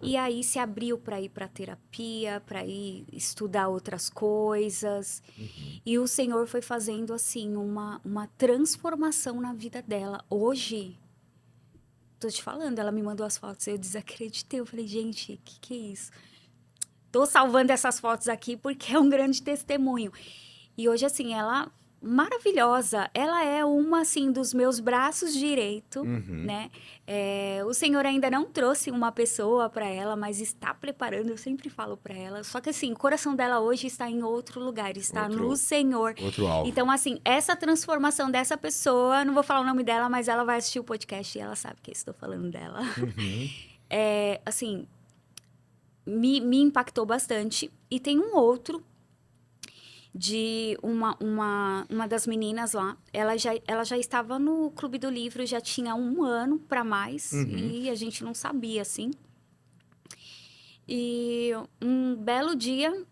E aí se abriu para ir para terapia. terapia, para ir estudar outras coisas. E o Senhor foi fazendo, assim, uma transformação na vida dela. Hoje, tô te falando, ela me mandou as fotos, eu desacreditei. Eu falei, gente, que é isso? Tô salvando essas fotos aqui porque é um grande testemunho. E hoje, assim, ela maravilhosa. Ela é uma, assim, dos meus braços direito, né? O Senhor ainda não trouxe uma pessoa para ela, mas está preparando. Eu sempre falo para ela. Só que, assim, o coração dela hoje está em outro lugar, está no Senhor. Outro alvo. Então, assim, essa transformação dessa pessoa, não vou falar o nome dela, mas ela vai assistir o podcast e ela sabe que eu estou falando dela. Assim, me impactou bastante. E tem um outro de uma das meninas lá. Ela já estava no Clube do Livro, já tinha 1 ano para mais, e a gente não sabia, assim. E um belo dia,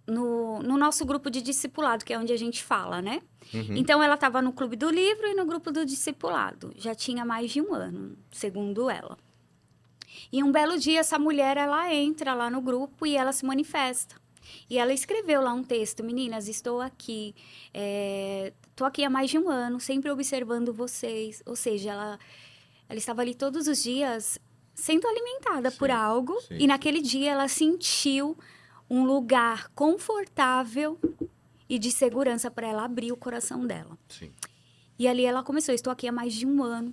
no nosso grupo de discipulado, que é onde a gente fala, né? Então, ela estava no Clube do Livro e no grupo do discipulado. Já tinha mais de 1 ano, segundo ela. E um belo dia, essa mulher, ela entra lá no grupo e ela se manifesta. E ela escreveu lá um texto: meninas, estou aqui, estou aqui há mais de 1 ano, sempre observando vocês. Ou seja, ela estava ali todos os dias sendo alimentada por algo. E naquele dia ela sentiu um lugar confortável e de segurança para ela abrir o coração dela. Sim. E ali ela começou: estou aqui há mais de 1 ano.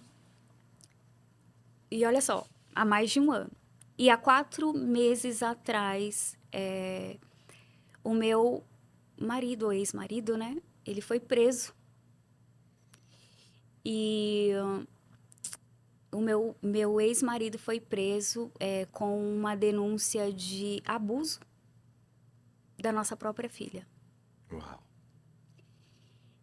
E olha só, há mais de 1 ano. E há 4 meses atrás, o meu marido, ou ex-marido, né? Ele foi preso. E o meu ex-marido foi preso com uma denúncia de abuso da nossa própria filha. Uau.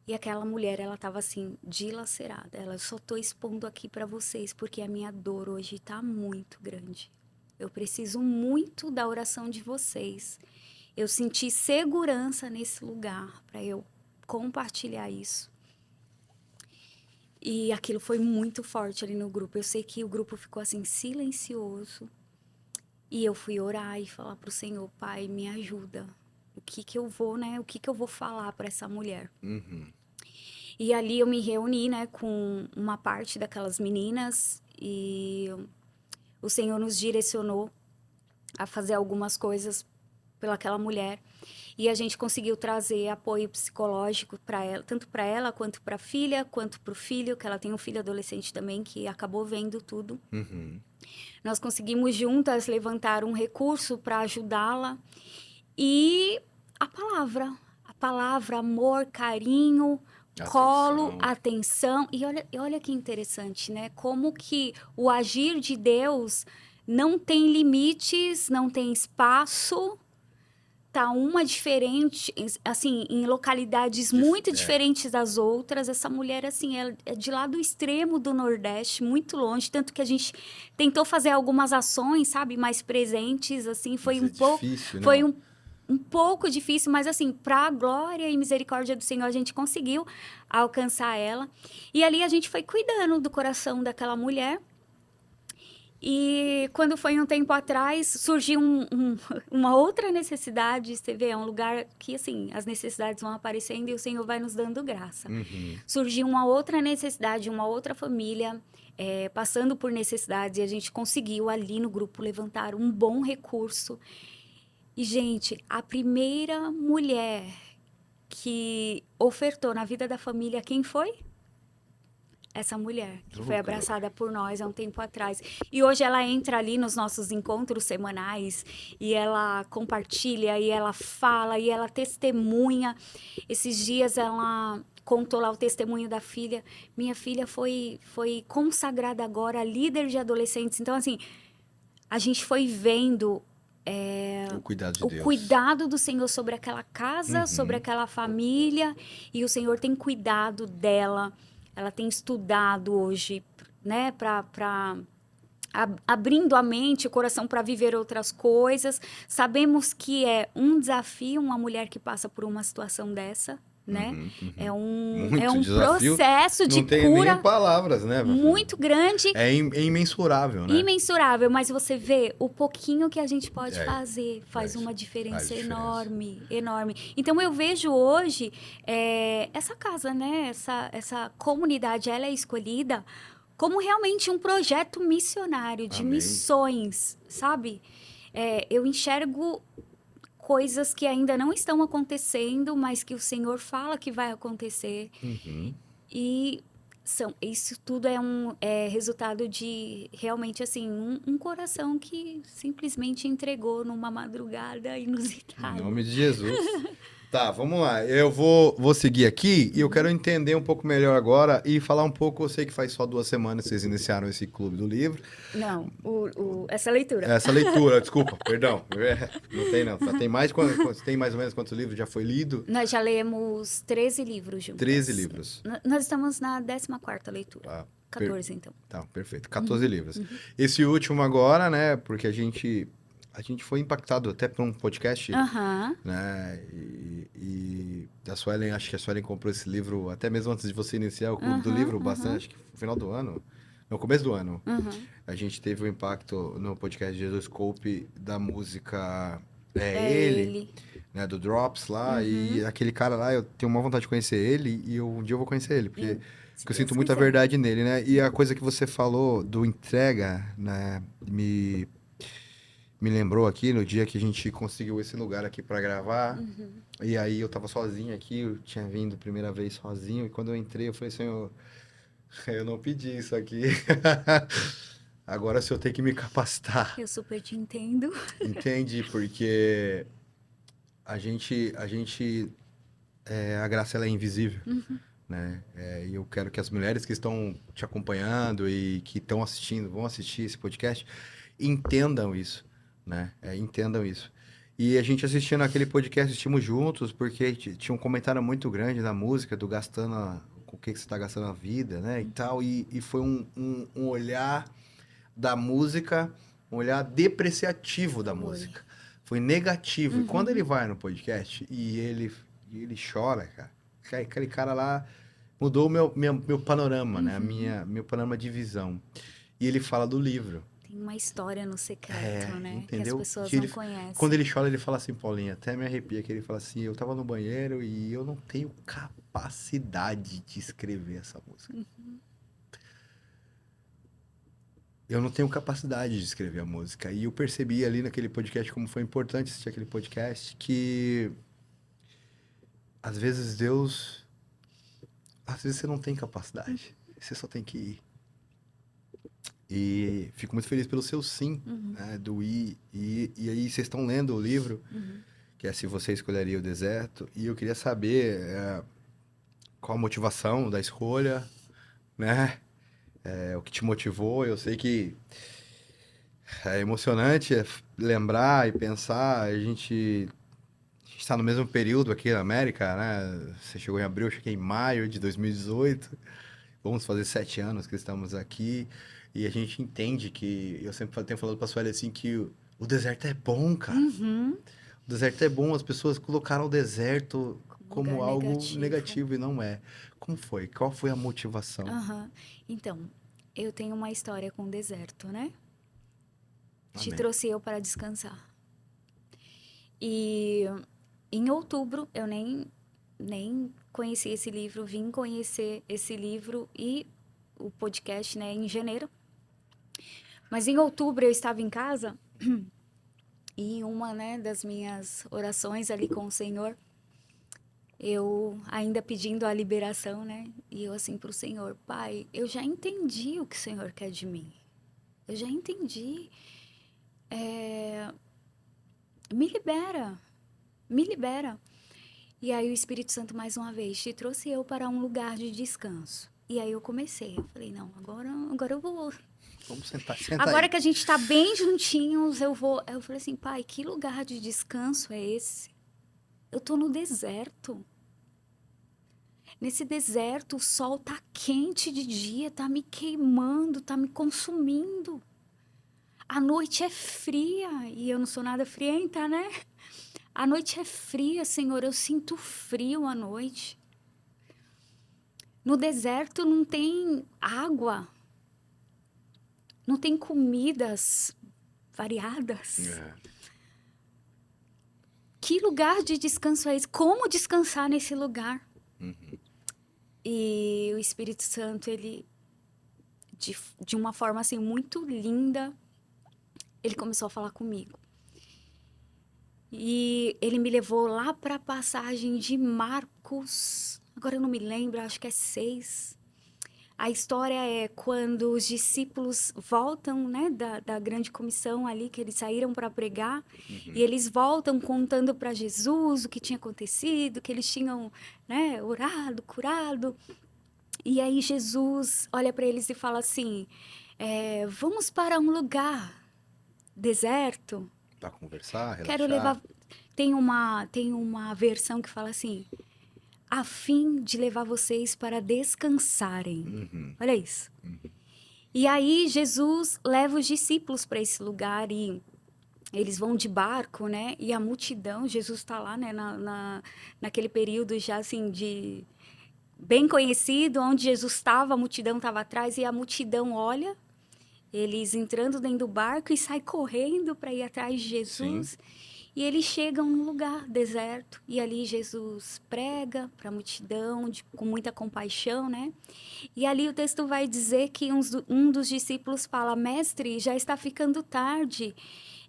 E aquela mulher, ela estava assim, dilacerada. Ela: só tô expondo aqui para vocês porque a minha dor hoje tá muito grande. Eu preciso muito da oração de vocês. Eu senti segurança nesse lugar para eu compartilhar isso. E aquilo foi muito forte ali no grupo. Eu sei que o grupo ficou assim, silencioso. E eu fui orar e falar pro Senhor: Pai, me ajuda. O que eu vou, né? O que eu vou falar para essa mulher? E ali eu me reuni, né, com uma parte daquelas meninas. E o Senhor nos direcionou a fazer algumas coisas pelaquela mulher. E a gente conseguiu trazer apoio psicológico para ela, tanto para ela quanto para a filha, quanto para o filho, que ela tem um filho adolescente também que acabou vendo tudo. Nós conseguimos juntas levantar um recurso para ajudá-la. E a palavra, amor, carinho, colo, atenção. E olha que interessante, né? Como que o agir de Deus não tem limites, não tem espaço. Tá uma diferente, assim, em localidades muito diferentes das outras. Essa mulher, assim, é de lá do extremo do Nordeste, muito longe, tanto que a gente tentou fazer algumas ações, sabe, mais presentes, assim, foi um pouco, difícil, foi um pouco difícil, mas assim, para a glória e misericórdia do Senhor, a gente conseguiu alcançar ela. E ali a gente foi cuidando do coração daquela mulher. E quando foi um tempo atrás, surgiu uma outra necessidade. Você vê, é um lugar que, assim, as necessidades vão aparecendo e o Senhor vai nos dando graça. Surgiu uma outra necessidade, uma outra família passando por necessidades, e a gente conseguiu ali no grupo levantar um bom recurso. E, gente, a primeira mulher que ofertou na vida da família, quem foi? Essa mulher, que foi abraçada por nós há um tempo atrás. E hoje ela entra ali nos nossos encontros semanais e ela compartilha, e ela fala, e ela testemunha. Esses dias ela contou lá o testemunho da filha. Minha filha foi consagrada agora, líder de adolescentes. Então, assim, a gente foi vendo o cuidado de Deus. Cuidado do Senhor sobre aquela casa, sobre aquela família. E o Senhor tem cuidado dela. Ela tem estudado hoje, né, abrindo a mente, o coração para viver outras coisas. Sabemos que é um desafio uma mulher que passa por uma situação dessa, né? É um Muito desafio. processo de Não tem cura nem palavras, né? muito grande, É imensurável, né? imensurável, mas você vê o pouquinho que a gente pode É, fazer faz uma faz diferença diferença. enorme, enorme. Então eu vejo hoje essa casa, né? Essa comunidade, ela é escolhida como realmente um projeto missionário de Amém. missões, sabe? Eu enxergo coisas que ainda não estão acontecendo, mas que o Senhor fala que vai acontecer. E isso tudo é resultado de realmente assim um coração que simplesmente entregou numa madrugada Em inusitada. nome de Jesus. Tá, vamos lá. Eu vou seguir aqui e eu quero entender um pouco melhor agora e falar um pouco. Eu sei que faz só 2 semanas que vocês iniciaram esse clube do livro. Não, essa leitura. Essa leitura, desculpa, perdão. Não tem, não. Tem tem mais ou menos quantos livros já foi lido? Nós já lemos 13 livros juntos. 13 livros. Nós estamos na 14ª leitura. Ah, 14, então. Tá, perfeito. 14 livros. Esse último agora, né? Porque a gente foi impactado até por um podcast, Aham. né? E a Suelen, acho que a Suelen comprou esse livro até mesmo antes de você iniciar o clube do livro, bastante, acho que no final do ano. No começo do ano, a gente teve um impacto no podcast Jesus Scope da música Ele, né, do Drops lá, e aquele cara lá, eu tenho uma vontade de conhecer ele, e um dia eu vou conhecer ele, porque eu sinto muita verdade nele, né? E a coisa que você falou do entrega, né, me lembrou aqui no dia que a gente conseguiu esse lugar aqui para gravar, e aí eu tava sozinho aqui, eu tinha vindo primeira vez sozinho, e quando eu entrei eu falei, Senhor, eu não pedi isso aqui. Agora o senhor tem que me capacitar. Eu super te entendo. Entende? Porque a graça ela é invisível, né? E eu quero que as mulheres que estão te acompanhando e que estão assistindo, vão assistir esse podcast, entendam isso, né? Entendam isso. E a gente assistindo aquele podcast, assistimos juntos, porque tinha um comentário muito grande da música, do gastando, com o que você está gastando a vida, né? E tal. E foi um olhar da música, um olhar depreciativo da música. Foi negativo. E quando ele vai no podcast e ele chora, cara, aquele cara lá mudou o meu panorama, né? Meu panorama de visão. E ele fala do livro. Tem uma história no secreto, né? Entendeu? Que as pessoas Que não conhecem. Quando ele chora, ele fala assim, Paulinha, até me arrepia, que ele fala assim, eu tava no banheiro e eu não tenho capacidade de escrever essa música. Eu não tenho capacidade de escrever a música. E eu percebi ali naquele podcast, como foi importante assistir aquele podcast, que às vezes às vezes você não tem capacidade. Você só tem que ir. E fico muito feliz pelo seu sim, né, do ir. E aí vocês estão lendo o livro, que é Se Você Escolheria o Deserto. E eu queria saber qual a motivação da escolha, né? O que te motivou. Eu sei que é emocionante lembrar e pensar. A gente está no mesmo período aqui na América, né? Você chegou em abril, eu cheguei em maio de 2018. Vamos fazer 7 anos que estamos aqui. E a gente entende que... Eu sempre tenho falado para a Sueli assim que o deserto é bom, cara. O deserto é bom. As pessoas colocaram o deserto como algo negativo e não é. Como foi? Qual foi a motivação? Então, eu tenho uma história com o deserto, né? Amém. Te trouxe eu para descansar. E em outubro, eu nem conheci esse livro, vim conhecer esse livro e o podcast, né, em janeiro. Mas em outubro eu estava em casa e uma, né, das minhas orações ali com o Senhor, eu ainda pedindo a liberação, né? E eu assim pro Senhor, Pai, eu já entendi o que o Senhor quer de mim. Eu já entendi. Me libera. Me libera. E aí o Espírito Santo, mais uma vez, te trouxe eu para um lugar de descanso. E aí eu comecei. Eu falei, não, agora eu vou. Vamos sentar, senta Agora aí. que a gente tá bem juntinhos, eu vou. Eu falei assim, pai, que lugar de descanso é esse? Eu tô no deserto. Nesse deserto, o sol tá quente de dia, tá me queimando, tá me consumindo. A noite é fria e eu não sou nada frienta, né? A noite é fria, Senhor, eu sinto frio à noite. No deserto não tem água, não tem comidas variadas. É. Que lugar de descanso é esse? Como descansar nesse lugar? E o Espírito Santo, ele, de uma forma assim muito linda, ele começou a falar comigo. E ele me levou lá para a passagem de Marcos, agora eu não me lembro, acho que é 6. A história é quando os discípulos voltam, né, da grande comissão ali, que eles saíram para pregar, e eles voltam contando para Jesus o que tinha acontecido, que eles tinham, né, orado, curado. E aí Jesus olha para eles e fala assim, vamos para um lugar deserto. Pra conversar, Quero relaxar. levar... Tem uma versão que fala assim, a fim de levar vocês para descansarem. Olha isso. E aí Jesus leva os discípulos para esse lugar e eles vão de barco, né? E a multidão, Jesus está lá, né? Naquele período já assim de bem conhecido, onde Jesus estava, a multidão estava atrás e a multidão olha eles entrando dentro do barco e sai correndo para ir atrás de Jesus. Sim. E eles chegam num lugar deserto e ali Jesus prega para a multidão com muita compaixão, né? E ali o texto vai dizer que um dos discípulos fala: Mestre, já está ficando tarde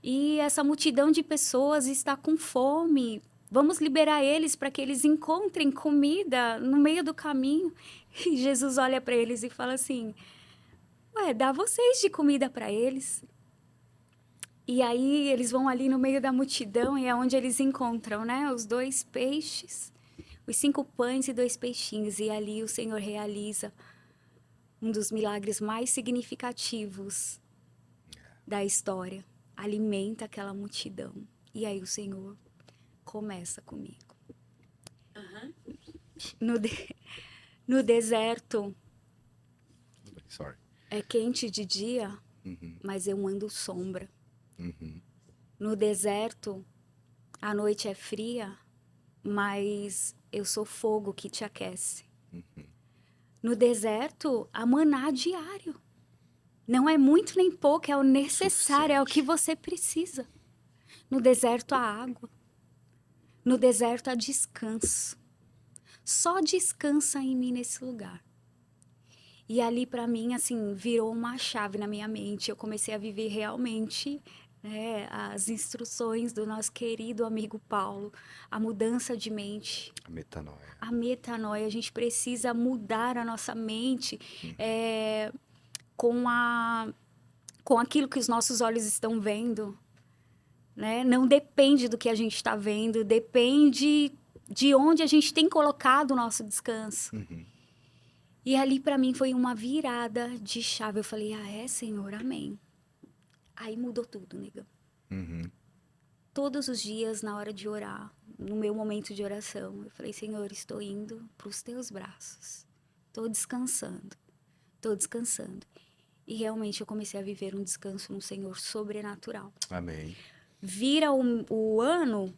e essa multidão de pessoas está com fome. Vamos liberar eles para que eles encontrem comida no meio do caminho. E Jesus olha para eles e fala assim: Ué, dá vocês de comida para eles. E aí eles vão ali no meio da multidão e é onde eles encontram, né? Os 2 peixes, os 5 pães e 2 peixinhos. E ali o Senhor realiza um dos milagres mais significativos da história. Alimenta aquela multidão. E aí o Senhor começa comigo. No deserto Sorry. é quente de dia, mas eu ando sombra. No deserto, a noite é fria, mas eu sou fogo que te aquece. No deserto, há maná diário. Não é muito nem pouco, é o necessário, é o que você precisa. No deserto, há água. No deserto, há descanso. Só descansa em mim nesse lugar. E ali, para mim, assim, virou uma chave na minha mente. Eu comecei a viver realmente, né, as instruções do nosso querido amigo Paulo. A mudança de mente. A metanoia. A metanoia. A gente precisa mudar a nossa mente com aquilo que os nossos olhos estão vendo. Né? Não depende do que a gente está vendo, depende de onde a gente tem colocado o nosso descanso. E ali para mim foi uma virada de chave. Eu falei, Senhor, amém. Aí mudou tudo, negão. Todos os dias, na hora de orar, no meu momento de oração, eu falei, Senhor, estou indo para os teus braços. Estou descansando. E realmente eu comecei a viver um descanso no Senhor sobrenatural. Amém. Vira o ano,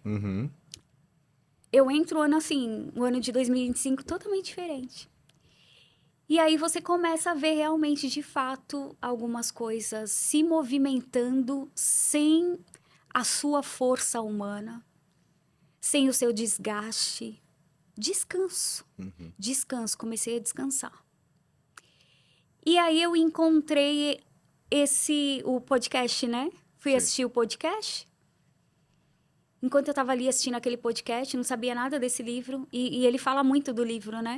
eu entro o ano assim, o ano de 2025 totalmente diferente. E aí você começa a ver realmente, de fato, algumas coisas se movimentando sem a sua força humana, sem o seu desgaste. Descanso. Descanso. Comecei a descansar. E aí eu encontrei o podcast, né? Fui assistir o podcast. Enquanto eu estava ali assistindo aquele podcast, não sabia nada desse livro. E ele fala muito do livro, né?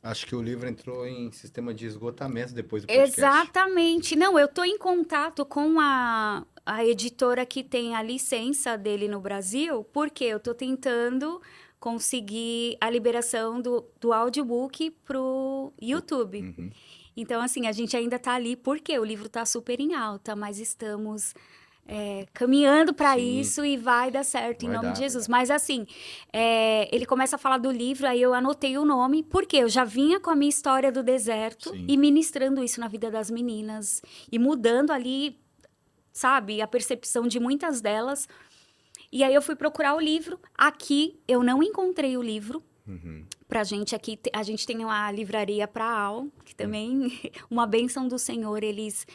Acho que o livro entrou em sistema de esgotamento depois do podcast. Exatamente. Não, eu estou em contato com a editora que tem a licença dele no Brasil, porque eu estou tentando conseguir a liberação do audiobook pro YouTube. Então, assim, a gente ainda está ali, porque o livro está super em alta, mas estamos caminhando para isso e vai dar certo, em nome de Jesus. Mas, assim, ele começa a falar do livro, aí eu anotei o nome, porque eu já vinha com a minha história do deserto e ministrando isso na vida das meninas e mudando ali, sabe, a percepção de muitas delas. E aí eu fui procurar o livro. Aqui eu não encontrei o livro. Uhum. Pra gente aqui, a gente tem uma livraria Praal, que também, uma bênção do Senhor, eles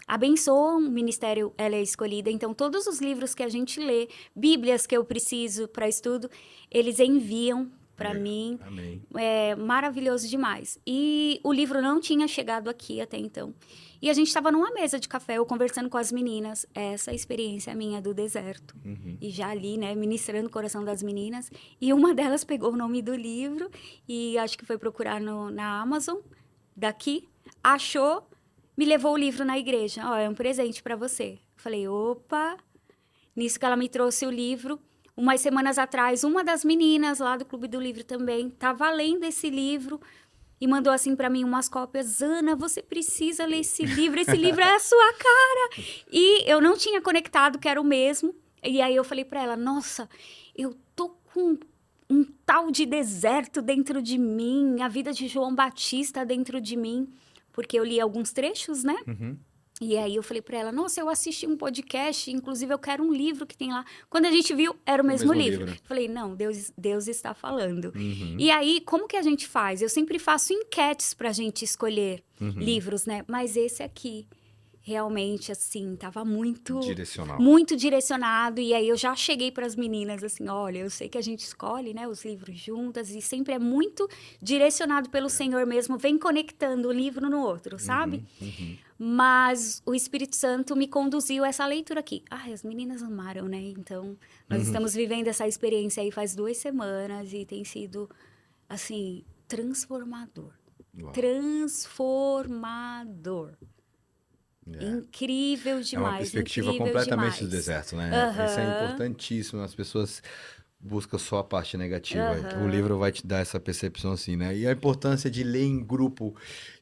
abençoam o Ministério Ela é Escolhida. Então, todos os livros que a gente lê, bíblias que eu preciso para estudo, eles enviam para mim. Amém. É maravilhoso demais. E o livro não tinha chegado aqui até então. E a gente estava numa mesa de café, eu conversando com as meninas, essa experiência minha do deserto. Uhum. E já ali, né, ministrando o coração das meninas. E uma delas pegou o nome do livro e acho que foi procurar na Amazon, daqui, achou, me levou o livro na igreja. Ó, é um presente para você. Falei, opa! Nisso que ela me trouxe o livro. Umas semanas atrás, uma das meninas lá do Clube do Livro também estava lendo esse livro e mandou assim para mim umas cópias. Ana, você precisa ler esse livro é a sua cara. E eu não tinha conectado que era o mesmo. E aí eu falei para ela, nossa, eu tô com um tal de deserto dentro de mim, a vida de João Batista dentro de mim, porque eu li alguns trechos, né? Uhum. E aí eu falei para ela, nossa, eu assisti um podcast, inclusive eu quero um livro que tem lá. Quando a gente viu, era o mesmo livro. Falei, não, Deus está falando. Uhum. E aí, como que a gente faz? Eu sempre faço enquetes pra gente escolher livros, né? Mas esse aqui, realmente, assim, tava muito direcionado. E aí eu já cheguei para as meninas, assim, olha, eu sei que a gente escolhe, né, os livros juntas e sempre é muito direcionado pelo Senhor mesmo, vem conectando um livro no outro, sabe? Uhum. Mas o Espírito Santo me conduziu a essa leitura aqui. As meninas amaram, né? Então, nós estamos vivendo essa experiência aí faz 2 semanas e tem sido, assim, transformador. Uau. Transformador. Incrível demais. É uma perspectiva completamente do deserto, né? Isso é importantíssimo. As pessoas buscam só a parte negativa. O livro vai te dar essa percepção assim, né? E a importância de ler em grupo. O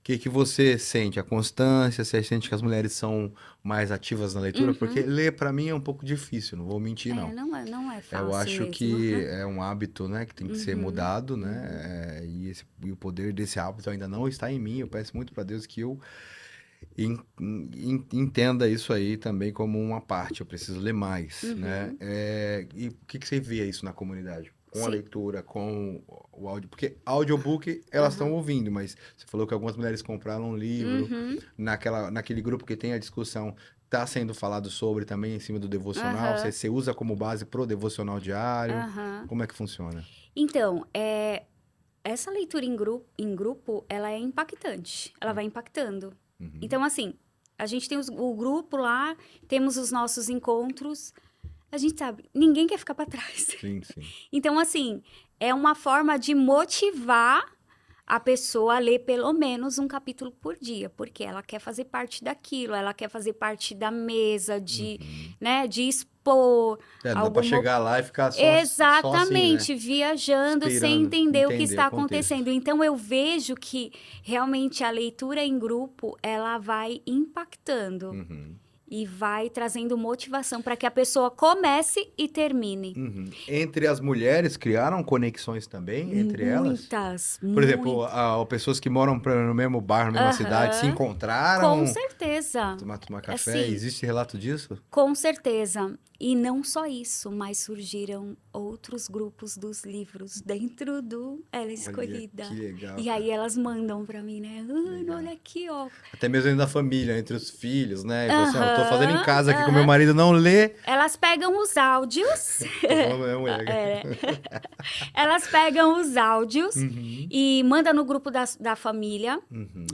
que você sente? A constância? Você sente que as mulheres são mais ativas na leitura? Porque ler, para mim, é um pouco difícil. Não vou mentir, não. Não é fácil Eu acho mesmo, que né? é um hábito, né? Que tem que ser mudado, né? E o poder desse hábito ainda não está em mim. Eu peço muito para Deus que eu entenda isso aí também como uma parte. Eu preciso ler mais, né? E o que você vê isso na comunidade? Com a leitura, com o áudio. Porque audiobook, elas estão ouvindo, mas você falou que algumas mulheres compraram um livro. Naquele grupo que tem a discussão, está sendo falado sobre também em cima do devocional. Você usa como base pro devocional diário? Como é que funciona? Então, essa leitura em grupo, ela é impactante. Ela vai impactando. Então, assim, a gente tem o grupo lá, temos os nossos encontros. A gente sabe, ninguém quer ficar para trás. Sim, sim. Então, assim, é uma forma de motivar a pessoa a ler pelo menos um capítulo por dia, porque ela quer fazer parte daquilo, ela quer fazer parte da mesa, né, de expor. Não dá pra chegar lá e ficar só Exatamente, só assim, né? Viajando sem entender o que está acontecendo. Então, eu vejo que realmente a leitura em grupo, ela vai impactando. E vai trazendo motivação para que a pessoa comece e termine. Entre as mulheres, criaram conexões também entre elas? Por exemplo, pessoas que moram no mesmo bairro, na mesma cidade, se encontraram? Com certeza. Tomar café, assim, existe relato disso? Com certeza. E não só isso, mas surgiram outros grupos dos livros dentro do Ela Escolhida. Que legal. E aí elas mandam pra mim, né? Ana, olha aqui, ó. Até mesmo dentro da família, entre os filhos, né? E você, eu tô fazendo em casa aqui com meu marido, não lê. Elas pegam os áudios. Elas pegam os áudios e mandam no grupo da família,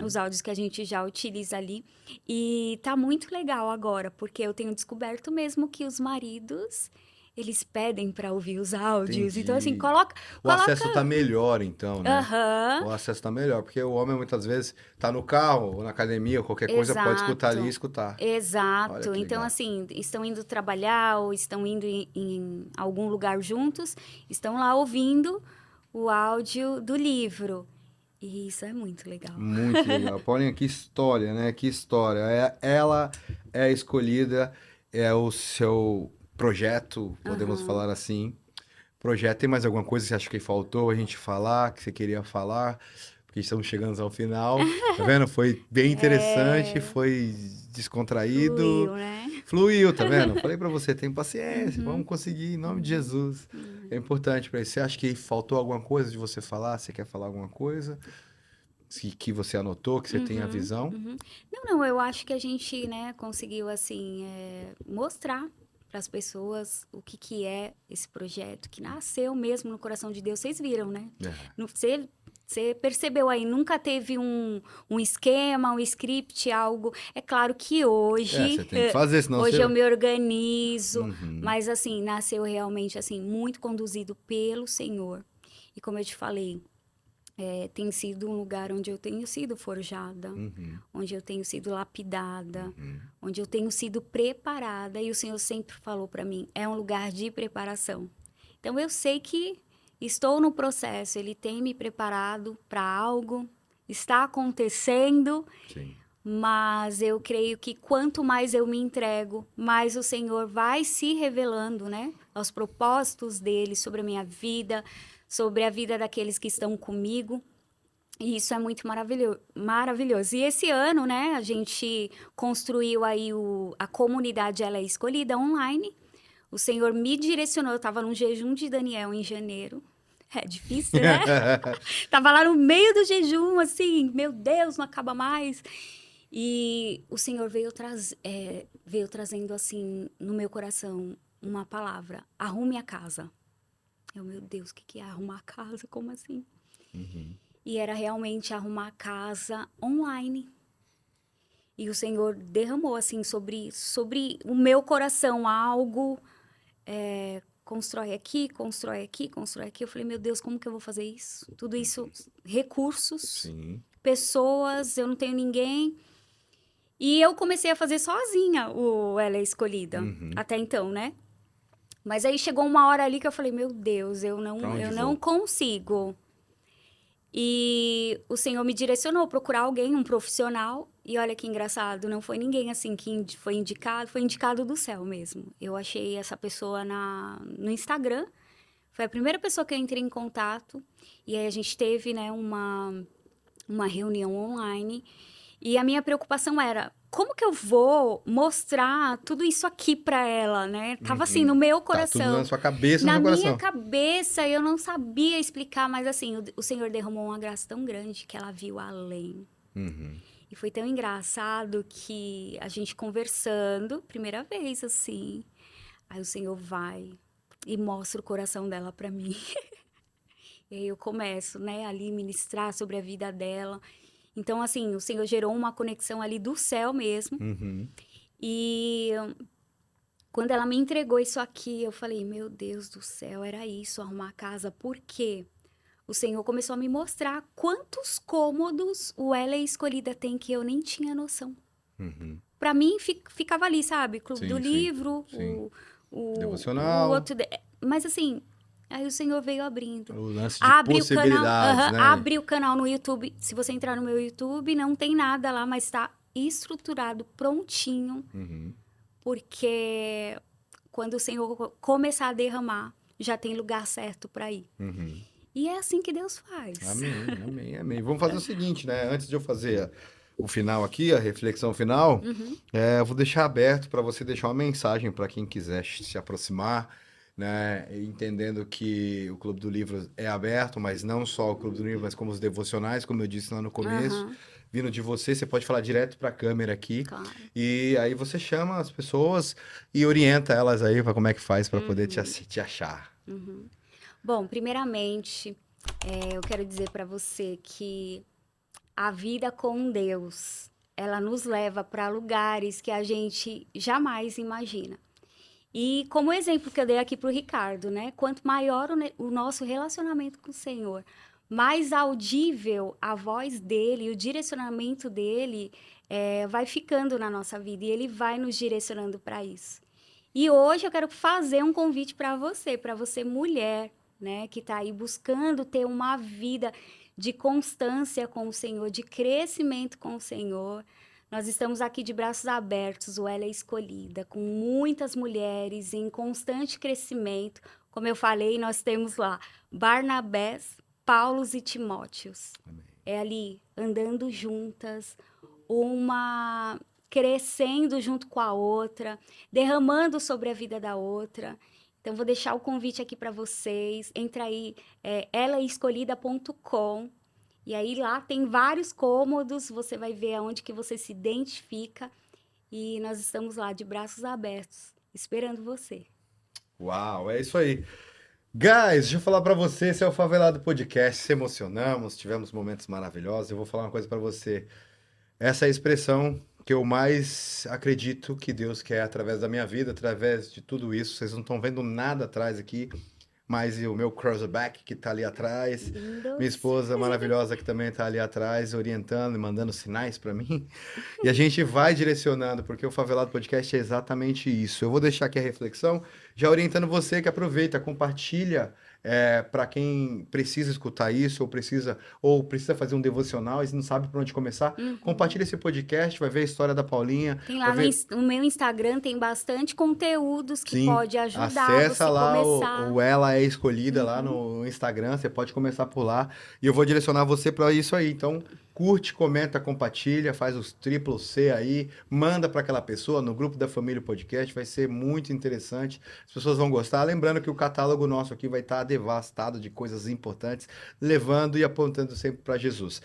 os áudios que a gente já utiliza ali. E tá muito legal agora, porque eu tenho descoberto mesmo que os maridos, eles pedem para ouvir os áudios. Entendi. Então, assim, coloca... O acesso tá melhor, então, né? Uhum. O acesso tá melhor, porque o homem muitas vezes tá no carro ou na academia ou qualquer coisa, Exato. pode escutar ali e escutar. Exato. Então, assim, estão indo trabalhar ou estão indo em algum lugar juntos, estão lá ouvindo o áudio do livro. E isso é muito legal. Muito legal. Paulinha, que história, né? Que história. Ela é escolhida, é o seu projeto, podemos falar assim. Projeto, tem mais alguma coisa que você acha que faltou a gente falar, que você queria falar? Porque estamos chegando ao final. Tá vendo? Foi bem interessante, foi descontraído. Fluiu, né? Fluiu, tá vendo? Falei pra você, tem paciência, vamos conseguir, em nome de Jesus. É importante pra isso. Você acha que faltou alguma coisa de você falar? Você quer falar alguma coisa? Que você anotou, que você tem a Uhum, visão? uhum. Não, eu acho que a gente, né, conseguiu, assim, mostrar para as pessoas o que que é esse projeto, que nasceu mesmo no coração de Deus. Vocês viram, né? É. Você percebeu aí, nunca teve um esquema, um script, algo. É claro que Você tem que fazer, senão hoje eu você... me organizo, Uhum, mas assim, nasceu realmente assim, muito conduzido pelo Senhor. E como eu te falei, tem sido um lugar onde eu tenho sido forjada, uhum, onde eu tenho sido lapidada, uhum. onde eu tenho sido preparada. E o Senhor sempre falou para mim: é um lugar de preparação. Então eu sei que estou no processo, Ele tem me preparado para algo, está acontecendo, Sim. mas eu creio que quanto mais eu me entrego, mais o Senhor vai se revelando, né? Aos propósitos dele sobre a minha vida, sobre a vida daqueles que estão comigo. E isso é muito maravilhoso. E esse ano, né, a gente construiu aí a comunidade Ela é Escolhida online. O Senhor me direcionou. Eu estava num jejum de Daniel em janeiro. É difícil, né? Tava lá no meio do jejum, assim, meu Deus, não acaba mais. E o Senhor veio trazendo, assim, no meu coração, uma palavra: arrume a casa. Meu Deus, o que que é arrumar a casa? Como assim? Uhum. E era realmente arrumar a casa online. E o Senhor derramou, assim, sobre o meu coração algo. Constrói aqui, constrói aqui, constrói aqui. Eu falei, meu Deus, como que eu vou fazer isso? Tudo isso, recursos, Sim. pessoas, eu não tenho ninguém. E eu comecei a fazer sozinha o Ela é Escolhida. Uhum. Até então, né? Mas aí chegou uma hora ali que eu falei, meu Deus, Pra onde eu não vou? consigo. E o Senhor me direcionou a procurar alguém, um profissional. E olha que engraçado, não foi ninguém assim que foi indicado do céu mesmo. Eu achei essa pessoa no Instagram. Foi a primeira pessoa que eu entrei em contato. E aí a gente teve, né, uma reunião online. E a minha preocupação era, como que eu vou mostrar tudo isso aqui para ela, né? Tava assim no Uhum. meu Tá tudo na coração. sua cabeça, no Na seu minha coração. cabeça, eu não sabia explicar, mas assim, o Senhor derramou uma graça tão grande que ela viu além. Uhum. E foi tão engraçado que a gente conversando, primeira vez assim, aí o Senhor vai e mostra o coração dela para mim. E aí eu começo, né, ali ministrar sobre a vida dela. Então, assim, o Senhor gerou uma conexão ali do céu mesmo. Uhum. E quando ela me entregou isso aqui, eu falei, meu Deus do céu, era isso, arrumar a casa. Por quê? O Senhor começou a me mostrar quantos cômodos o Ela é Escolhida tem que eu nem tinha noção. Uhum. Pra mim, ficava ali, sabe? Clube do Sim, sim, Livro, sim. o Devocional, outro... Mas assim, aí o Senhor veio abrindo. o lance de Abre o canal, possibilidades, né? abre o canal no YouTube. Se você entrar no meu YouTube, não tem nada lá, mas tá estruturado, prontinho. Uhum. Porque quando o Senhor começar a derramar, já tem lugar certo para ir. Uhum. E é assim que Deus faz. Amém, amém, amém. Vamos fazer o seguinte, né? Antes de eu fazer o final aqui, a reflexão final, Uhum, eu vou deixar aberto para você deixar uma mensagem para quem quiser se aproximar, né? Entendendo que o Clube do Livro é aberto, mas não só o Clube do Livro, mas como os devocionais, como eu disse lá no começo. aham, Vindo de você, você pode falar direto para a câmera aqui. claro. E aí você chama as pessoas e orienta elas aí para como é que faz para poder Uhum, te achar. uhum. Bom, primeiramente, eu quero dizer para você que a vida com Deus, ela nos leva para lugares que a gente jamais imagina. E como exemplo que eu dei aqui para o Ricardo, né? Quanto maior o nosso relacionamento com o Senhor, mais audível a voz dele, o direcionamento dele vai ficando na nossa vida e ele vai nos direcionando para isso. E hoje eu quero fazer um convite para você mulher, né, que está aí buscando ter uma vida de constância com o Senhor, de crescimento com o Senhor. Nós estamos aqui de braços abertos, o Ela é Escolhida, com muitas mulheres em constante crescimento. Como eu falei, nós temos lá Barnabés, Paulos e Timóteos. Amém. É ali andando juntas, uma crescendo junto com a outra, derramando sobre a vida da outra. Então, vou deixar o convite aqui para vocês. Entra aí, elaescolhida.com. E aí lá tem vários cômodos, você vai ver aonde que você se identifica. E nós estamos lá de braços abertos, esperando você. Uau, é isso aí. Guys, deixa eu falar pra você, esse é o Favelado Podcast, se emocionamos, tivemos momentos maravilhosos. Eu vou falar uma coisa pra você. Essa é a expressão que eu mais acredito que Deus quer através da minha vida, através de tudo isso. Vocês não estão vendo nada atrás aqui, mas o meu cruiserback que tá ali atrás, minha Lindos. esposa maravilhosa que também tá ali atrás, orientando e mandando sinais pra mim. E a gente vai direcionando, porque o Favelado Podcast é exatamente isso. Eu vou deixar aqui a reflexão, já orientando você que aproveita, compartilha para quem precisa escutar isso, ou precisa fazer um devocional e não sabe por onde começar. Uhum. Compartilha esse podcast, vai ver a história da Paulinha, Tem vai lá ver. no meu Instagram, tem bastante conteúdos que Sim, pode ajudar acessa você lá começar. o Ela é Escolhida lá Uhum. no Instagram, você pode começar por lá e eu vou direcionar você para isso aí. Então, curte, comenta, compartilha, faz os triplo C aí, manda para aquela pessoa no grupo da família podcast, vai ser muito interessante. As pessoas vão gostar. Lembrando que o catálogo nosso aqui vai estar devastado de coisas importantes, levando e apontando sempre para Jesus.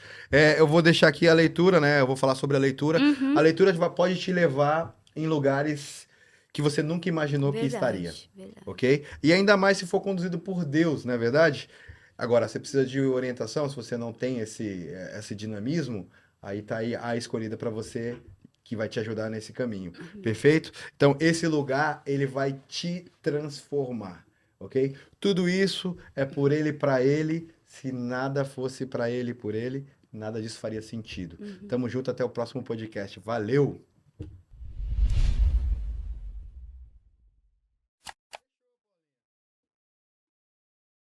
Eu vou deixar aqui a leitura, né? Eu vou falar sobre a leitura. A Uhum. leitura pode te levar em lugares que você nunca imaginou que estaria, Verdade, verdade. ok? E ainda mais se for conduzido por Deus, não é verdade? Agora, você precisa de orientação, se você não tem esse dinamismo, aí tá aí a escolhida para você que vai te ajudar nesse caminho, perfeito? Então, esse lugar, ele vai te transformar, ok? Tudo isso é por ele, para ele. Se nada fosse para ele, por ele, nada disso faria sentido. Uhum. Tamo junto, até o próximo podcast. Valeu!